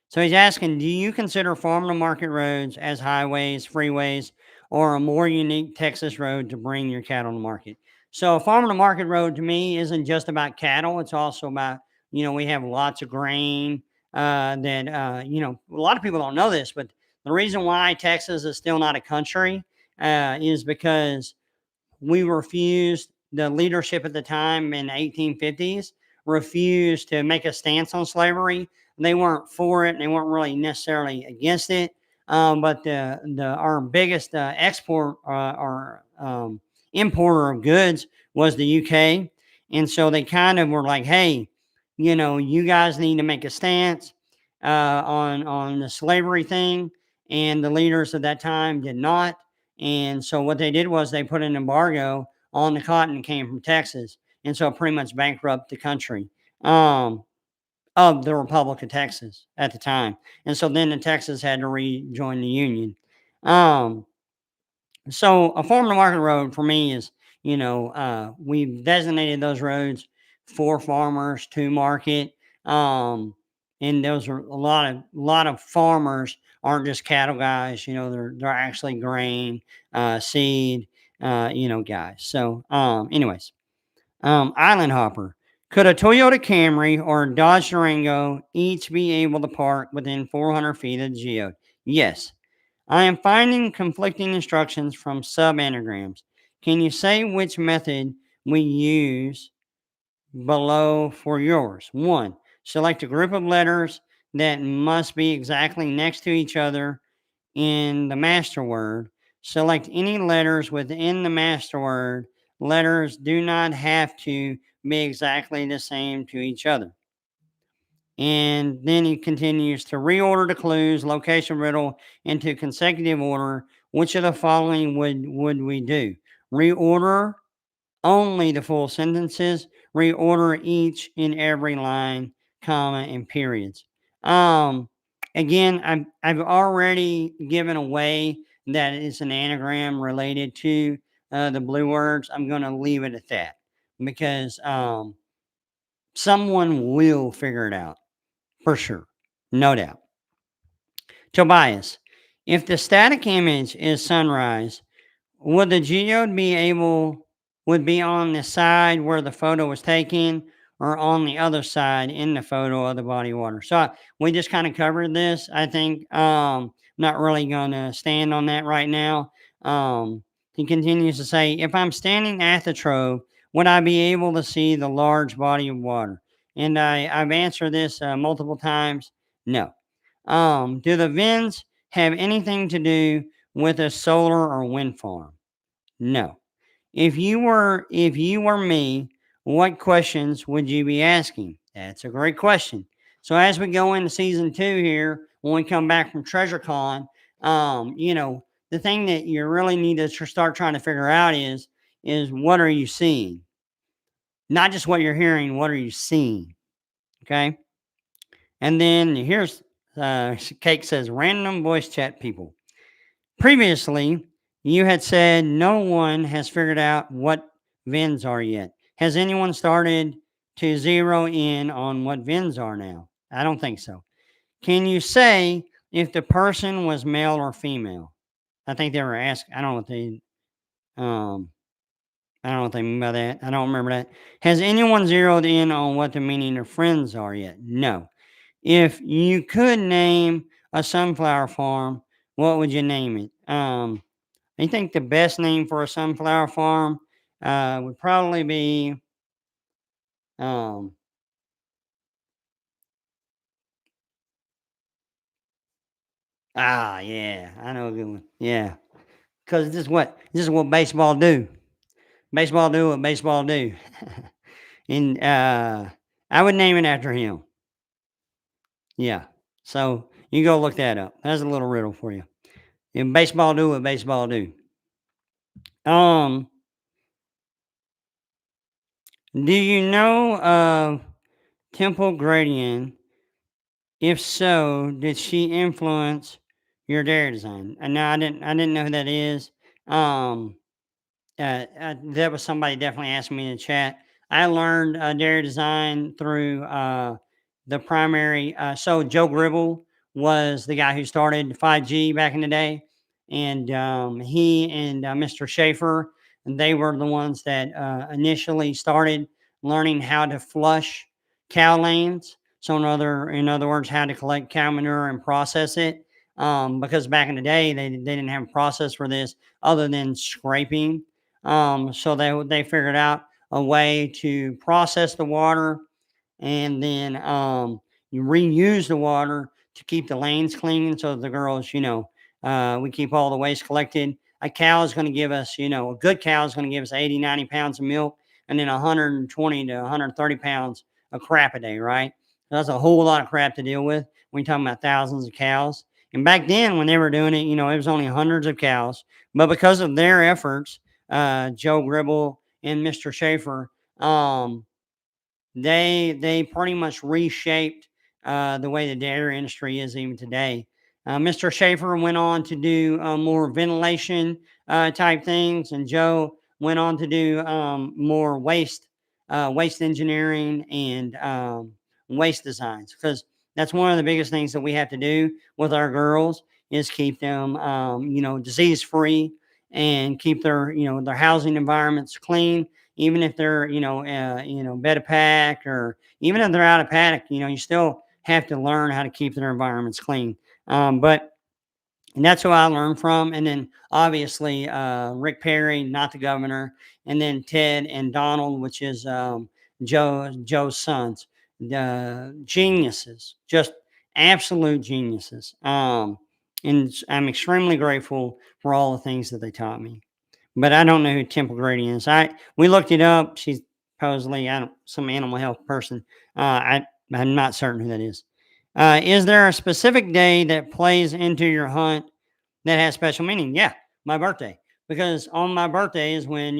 so he's asking, do you consider farm to market roads as highways, freeways, or a more unique Texas road to bring your cattle to market? So a farm to market road to me isn't just about cattle. It's also about, we have lots of grain a lot of people don't know this, but the reason why Texas is still not a country is because the leadership at the time in the 1850s refused to make a stance on slavery. They weren't for it and they weren't really necessarily against it. But our biggest export or importer of goods was the UK. And so they kind of were like, hey, you guys need to make a stance on the slavery thing. And the leaders at that time did not. And so what they did was they put an embargo on the cotton that came from Texas, and so it pretty much bankrupt the country of the Republic of Texas at the time. And so then the Texas had to rejoin the Union. Um, so a farm to market road for me is, we've designated those roads for farmers to market. And those are a lot of farmers aren't just cattle guys, they're actually grain, seed, guys. So, anyways, Island Hopper. Could a Toyota Camry or Dodge Durango each be able to park within 400 feet of the geode? Yes. I am finding conflicting instructions from sub anagrams. Can you say which method we use below for yours? One, select a group of letters that must be exactly next to each other in the master word. Select any letters within the master word. Letters do not have to be exactly the same to each other. And then he continues to reorder the clues, location riddle into consecutive order. Which of the following would we do? Reorder only the full sentences, reorder each and every line, comma, and periods. Um, Again, I've already given away that it's an anagram related to the blue words, I'm going to leave it at that because someone will figure it out for sure. No doubt. Tobias, if the static image is sunrise, would the geode be able would be on the side where the photo was taken or on the other side in the photo of the body of water? So we just kind of covered this. I think not really gonna stand on that right now. He continues to say, if I'm standing at the trove, would I be able to see the large body of water? And I've answered this multiple times. No. Do the vents have anything to do with a solar or wind farm? No. If you were me, what questions would you be asking? That's a great question. So as we go into season 2 here, when we come back from TreasureCon, the thing that you really need to start trying to figure out is what are you seeing? Not just what you're hearing, what are you seeing? Okay? And then here's Cake says random voice chat people. Previously, you had said no one has figured out what VINs are yet. Has anyone started to zero in on what VINs are now? I don't think so. Can you say if the person was male or female? I think they were asked. Um I don't know what they mean by that. I don't remember that. Has anyone zeroed in on what the meaning of friends are yet? No. If you could name a sunflower farm, what would you name it? I think the best name for a sunflower farm would probably be um, yeah, I know a good one. Yeah, because this is what baseball do. Baseball do what baseball do, and I would name it after him. Yeah, so you go look that up. That's a little riddle for you. And baseball do what baseball do. Um, do you know of Temple Gradient? If so, did she influence your dairy design? And no, I didn't know who that is. Um, that was somebody definitely asked me in the chat. I learned dairy design through the primary. So Joe Gribble was the guy who started 5G back in the day, and he and Mr. Schaefer, and they were the ones that initially started learning how to flush cow lanes. So in other words, how to collect cow manure and process it. Because back in the day, they didn't have a process for this other than scraping, so they figured out a way to process the water and then you reuse the water to keep the lanes clean. So the girls, we keep all the waste collected. A cow is going to give us, a good cow is going to give us 80, 90 pounds of milk and then 120 to 130 pounds of crap a day, right? So that's a whole lot of crap to deal with when you're talking about thousands of cows. And back then, when they were doing it, it was only hundreds of cows. But because of their efforts, Joe Gribble and Mr. Schaefer, they pretty much reshaped the way the dairy industry is even today. Mr. Schaefer went on to do more ventilation type things, and Joe went on to do more waste engineering and waste designs. Because that's one of the biggest things that we have to do with our girls is keep them, disease free and keep their housing environments clean, even if they're bed of pack, or even if they're out of paddock, you still have to learn how to keep their environments clean. But and that's who I learned from. And then obviously Rick Perry, not the governor, and then Ted and Donald, which is Joe's sons, geniuses, just absolute geniuses. And I'm extremely grateful for all the things that they taught me. But I don't know who Temple Grady is. We looked it up. She's supposedly some animal health person. I'm not certain who that is. Is there a specific day that plays into your hunt that has special meaning? Yeah, my birthday. Because on my birthday is when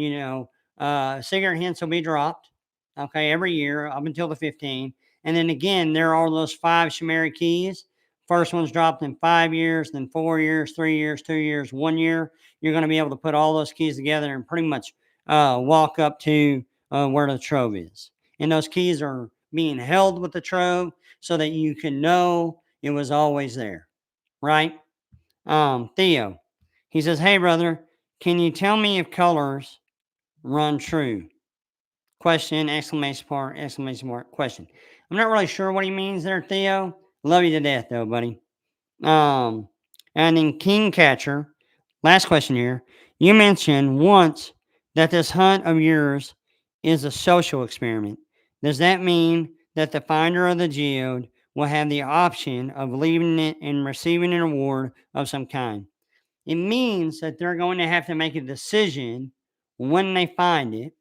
cigarette hints will be dropped. Okay, every year up until the 15th, and then again there are those 5 Shamari keys first one's dropped in 5 years, then 4 years, 3 years, 2 years, 1 year. You're going to be able to put all those keys together and pretty much walk up to where the trove is. And those keys are being held with the trove so that you can know it was always there, right? Theo, he says, "Hey, brother, can you tell me if colors run true?" Question, exclamation mark, question. I'm not really sure what he means there, Theo. Love you to death, though, buddy. Um, and then King Catcher, last question here. You mentioned once that this hunt of yours is a social experiment. Does that mean that the finder of the geode will have the option of leaving it and receiving an reward of some kind? It means that they're going to have to make a decision when they find it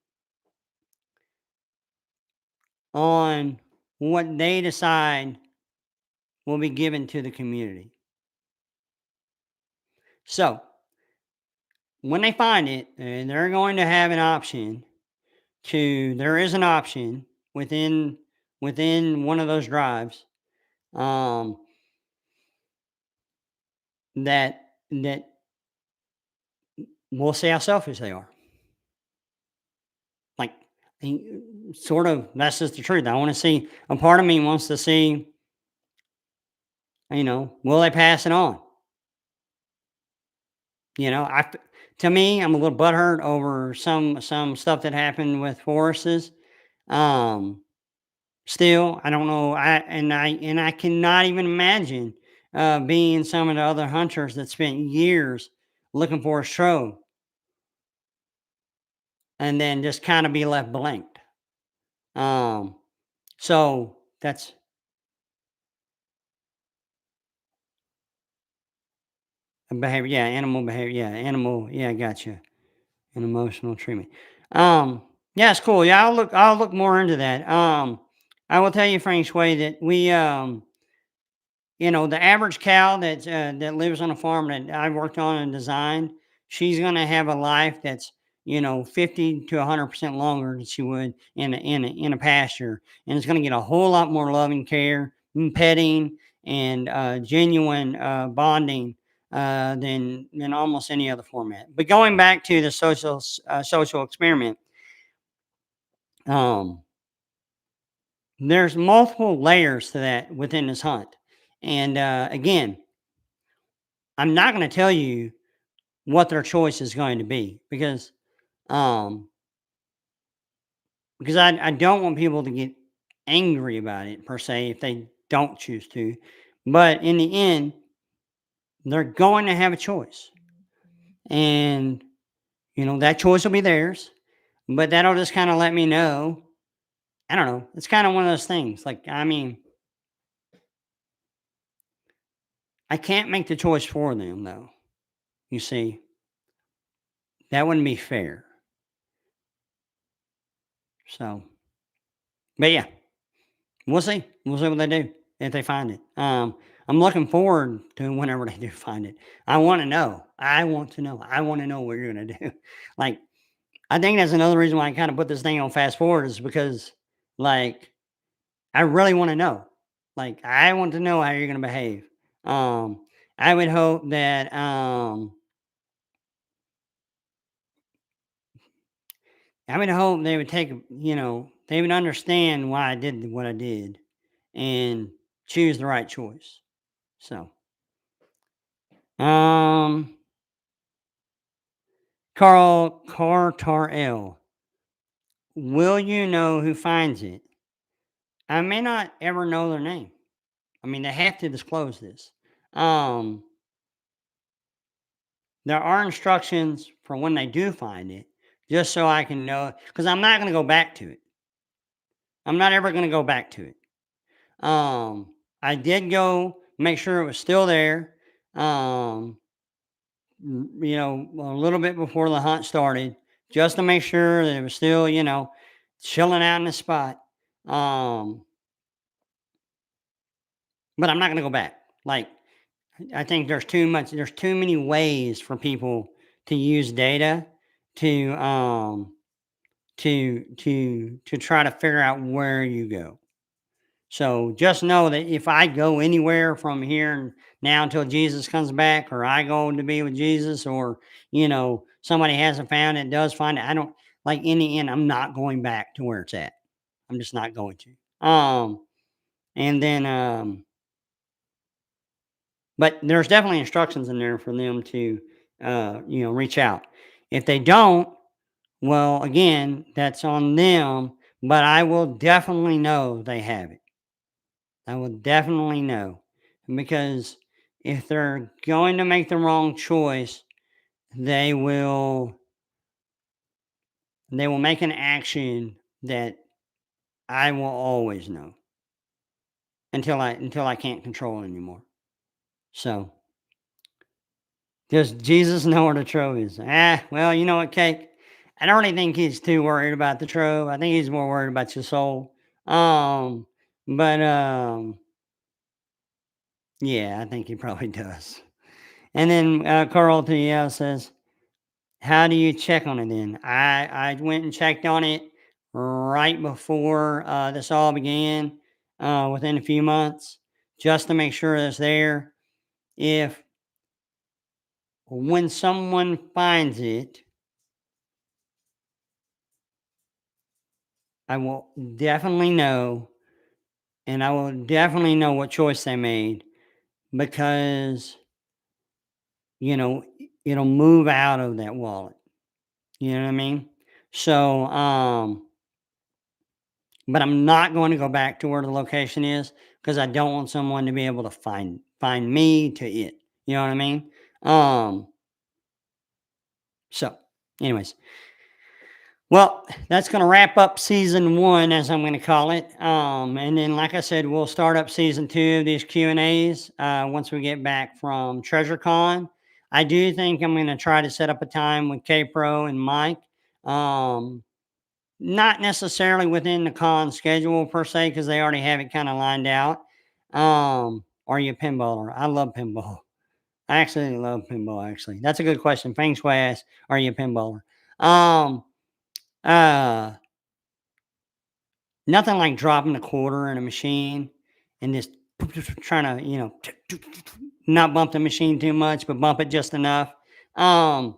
on what they decide will be given to the community. So, when they find it, and they're going to have an option there is an option within one of those drives um, that will see how selfish they are. Like, sort of, that's just the truth. I want to see, a part of me wants to see, will they pass it on? You know, I to me, I'm a little butthurt over some stuff that happened with forests. Um, Still, I don't know. I cannot even imagine being some of the other hunters that spent years looking for a trove and then just kind of be left blanked. Um, so that's a behavior. Yeah, animal behavior. Yeah, animal. Yeah, gotcha. And emotional treatment. Yeah, it's cool. Yeah, I'll look more into that. I will tell you, Feng Shui, that the average cow that lives on a farm that I worked on and designed, she's gonna have a life that's 50 to 100% longer than she would in a pasture, and it's gonna get a whole lot more loving care, and petting, and genuine bonding than almost any other format. But going back to the social experiment, um, there's multiple layers to that within this hunt, and again, I'm not going to tell you what their choice is going to be um because I don't want people to get angry about it per se if they don't choose to. But in the end, they're going to have a choice. And that choice will be theirs. But that'll just kind of let me know. I don't know. It's kind of one of those things. Like, I mean, I can't make the choice for them though. You see, that wouldn't be fair. So, but yeah, we'll see. We'll see what they do if they find it. I'm looking forward to whenever they do find it. I want to know. I want to know. I want to know what you're gonna do. Like, I think that's another reason why I kind of put this thing on fast forward is because, like, I really want to know. Like, I want to know how you're gonna behave. Um, I would hope that I would hope they would they would understand why I did what I did and choose the right choice. So, um, Carl Cartarel, will you know who finds it? I may not ever know their name. I mean, they have to disclose this. Um, there are instructions for when they do find it, just so I can know, because I'm not going to go back to it. I'm not ever going to go back to it. I did go make sure it was still there. Um, a little bit before the hunt started, just to make sure that it was still, chilling out in the spot. Um, but I'm not going to go back. Like, I think there's too many ways for people to use data to to try to figure out where you go. So just know that if I go anywhere from here and now until Jesus comes back, or I go to be with Jesus, or somebody hasn't found it, does find it, I don't like in the end, I'm not going back to where it's at. I'm just not going to. And then but there's definitely instructions in there for them to reach out. If they don't, well, again, that's on them, but I will definitely know they have it. I will definitely know because if they're going to make the wrong choice, they will they will make an action that I will always know until I can't control it anymore. So, does Jesus know where the trove is? Well, you know what, Cake? I don't really think he's too worried about the trove. I think he's more worried about your soul. Um, but yeah, I think he probably does. And then Carl TL says, how do you check on it then? I went and checked on it right before this all began, within a few months, just to make sure it's there. If when someone finds it, I will definitely know, and I will definitely know what choice they made because, you know, it'll move out of that wallet. You know what I mean? So, but I'm not going to go back to where the location is because I don't want someone to be able to find me to it. You know what I mean? Um, so anyways, well, that's going to wrap up season 1, as I'm going to call it. And then, like I said, we'll start up season 2 of these Q and A's once we get back from TreasureCon. I do think I'm going to try to set up a time with K Pro and Mike. Um, Not necessarily within the con schedule per se, because they already have it kind of lined out. Are you a pinballer? I love pinball. I actually love pinball. Actually, that's a good question. Feng Shui asks, "Are you a pinballer?" Um, uh, Nothing like dropping a quarter in a machine and just trying to, not bump the machine too much, but bump it just enough. Um,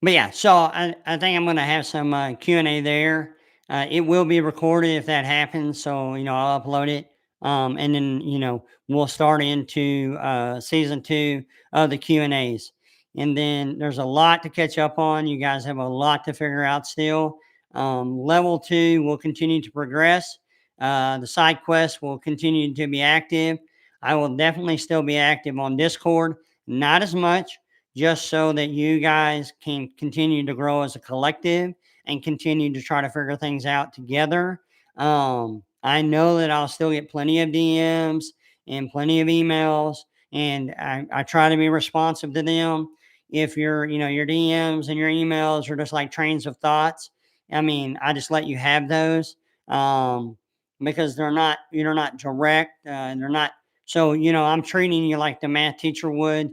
But yeah, so I think I'm gonna have some Q&A there. It will be recorded if that happens, so I'll upload it, and then we'll start into season 2 of the Q&As, and then there's a lot to catch up on. You guys have a lot to figure out still. Level 2 will continue to progress. The side quest will continue to be active. I will definitely still be active on Discord, not as much, just so that you guys can continue to grow as a collective and continue to try to figure things out together. I know that I'll still get plenty of DMs and plenty of emails, and I try to be responsive to them. If your DMs and your emails are just like trains of thoughts, I mean, I just let you have those, because they're not direct, and they're not. So I'm treating you like the math teacher would,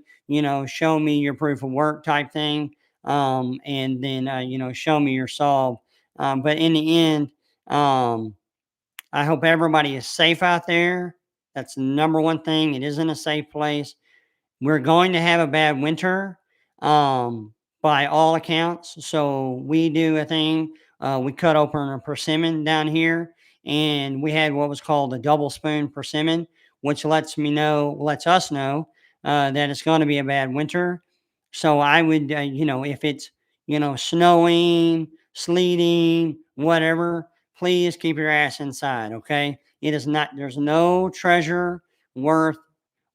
show me your proof of work type thing. And then, show me your solve. But in the end, um, I hope everybody is safe out there. That's the number one thing. It isn't a safe place. We're going to have a bad winter, um, by all accounts. So we do a thing. We cut open a persimmon down here, and we had what was called a double spoon persimmon, which lets us know that it's going to be a bad winter. So I would, if it's snowing, sleeting, whatever, please keep your ass inside. Okay, it is not. There's no treasure worth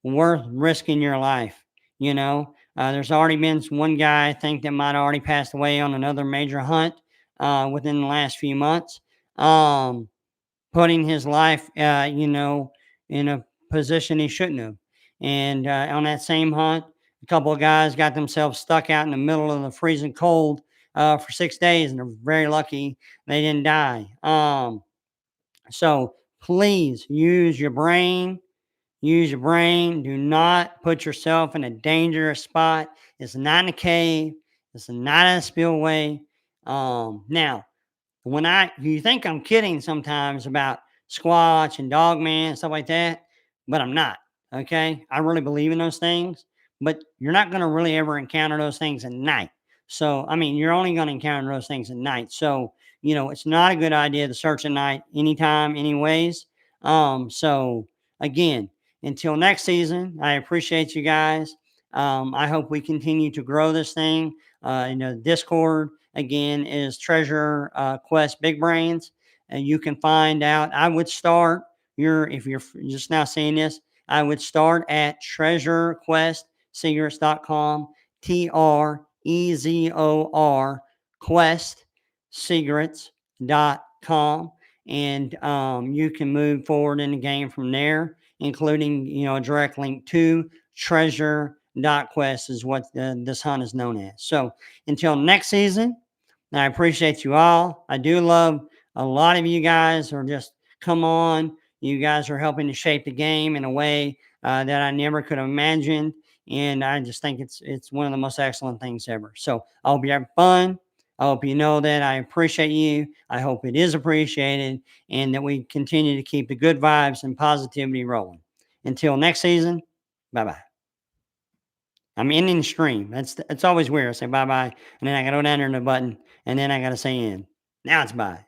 risking your life. There's already been one guy I think that might have already passed away on another major hunt within the last few months, um, putting his life, in a position he shouldn't have. And on that same hunt, a couple of guys got themselves stuck out in the middle of the freezing cold for 6 days, and they're very lucky they didn't die. So please use your brain. Use your brain. Do not put yourself in a dangerous spot. It's not in a cave. It's not in a spillway. Now, when you think I'm kidding sometimes about Squatch and Dogman and stuff like that, but I'm not. Okay. I really believe in those things, but you're not going to really ever encounter those things at night. So, I mean, you're only going to encounter those things at night. So, it's not a good idea to search at night anytime, anyways. So again, until next season, I appreciate you guys. I hope we continue to grow this thing. Discord again is Treasure Quest Big Brains, and you can find out. I would start if you're just now seeing this, I would start at treasurequestsecrets.com, Trezor Quest secrets.com, and you can move forward in the game from there, including a direct link to treasure.quest is what this hunt is known as. So until next season, I appreciate you all. I do love a lot of you guys are just come on. You guys are helping to shape the game in a way that I never could have imagined, and I just think it's one of the most excellent things ever. So I hope you have fun. I hope you know that I appreciate you. I hope it is appreciated, and that we continue to keep the good vibes and positivity rolling. Until next season, bye bye. I'm ending the stream. It's always weird. I say bye bye, and then I gotta go down there in the button, and then I gotta say end. Now it's bye.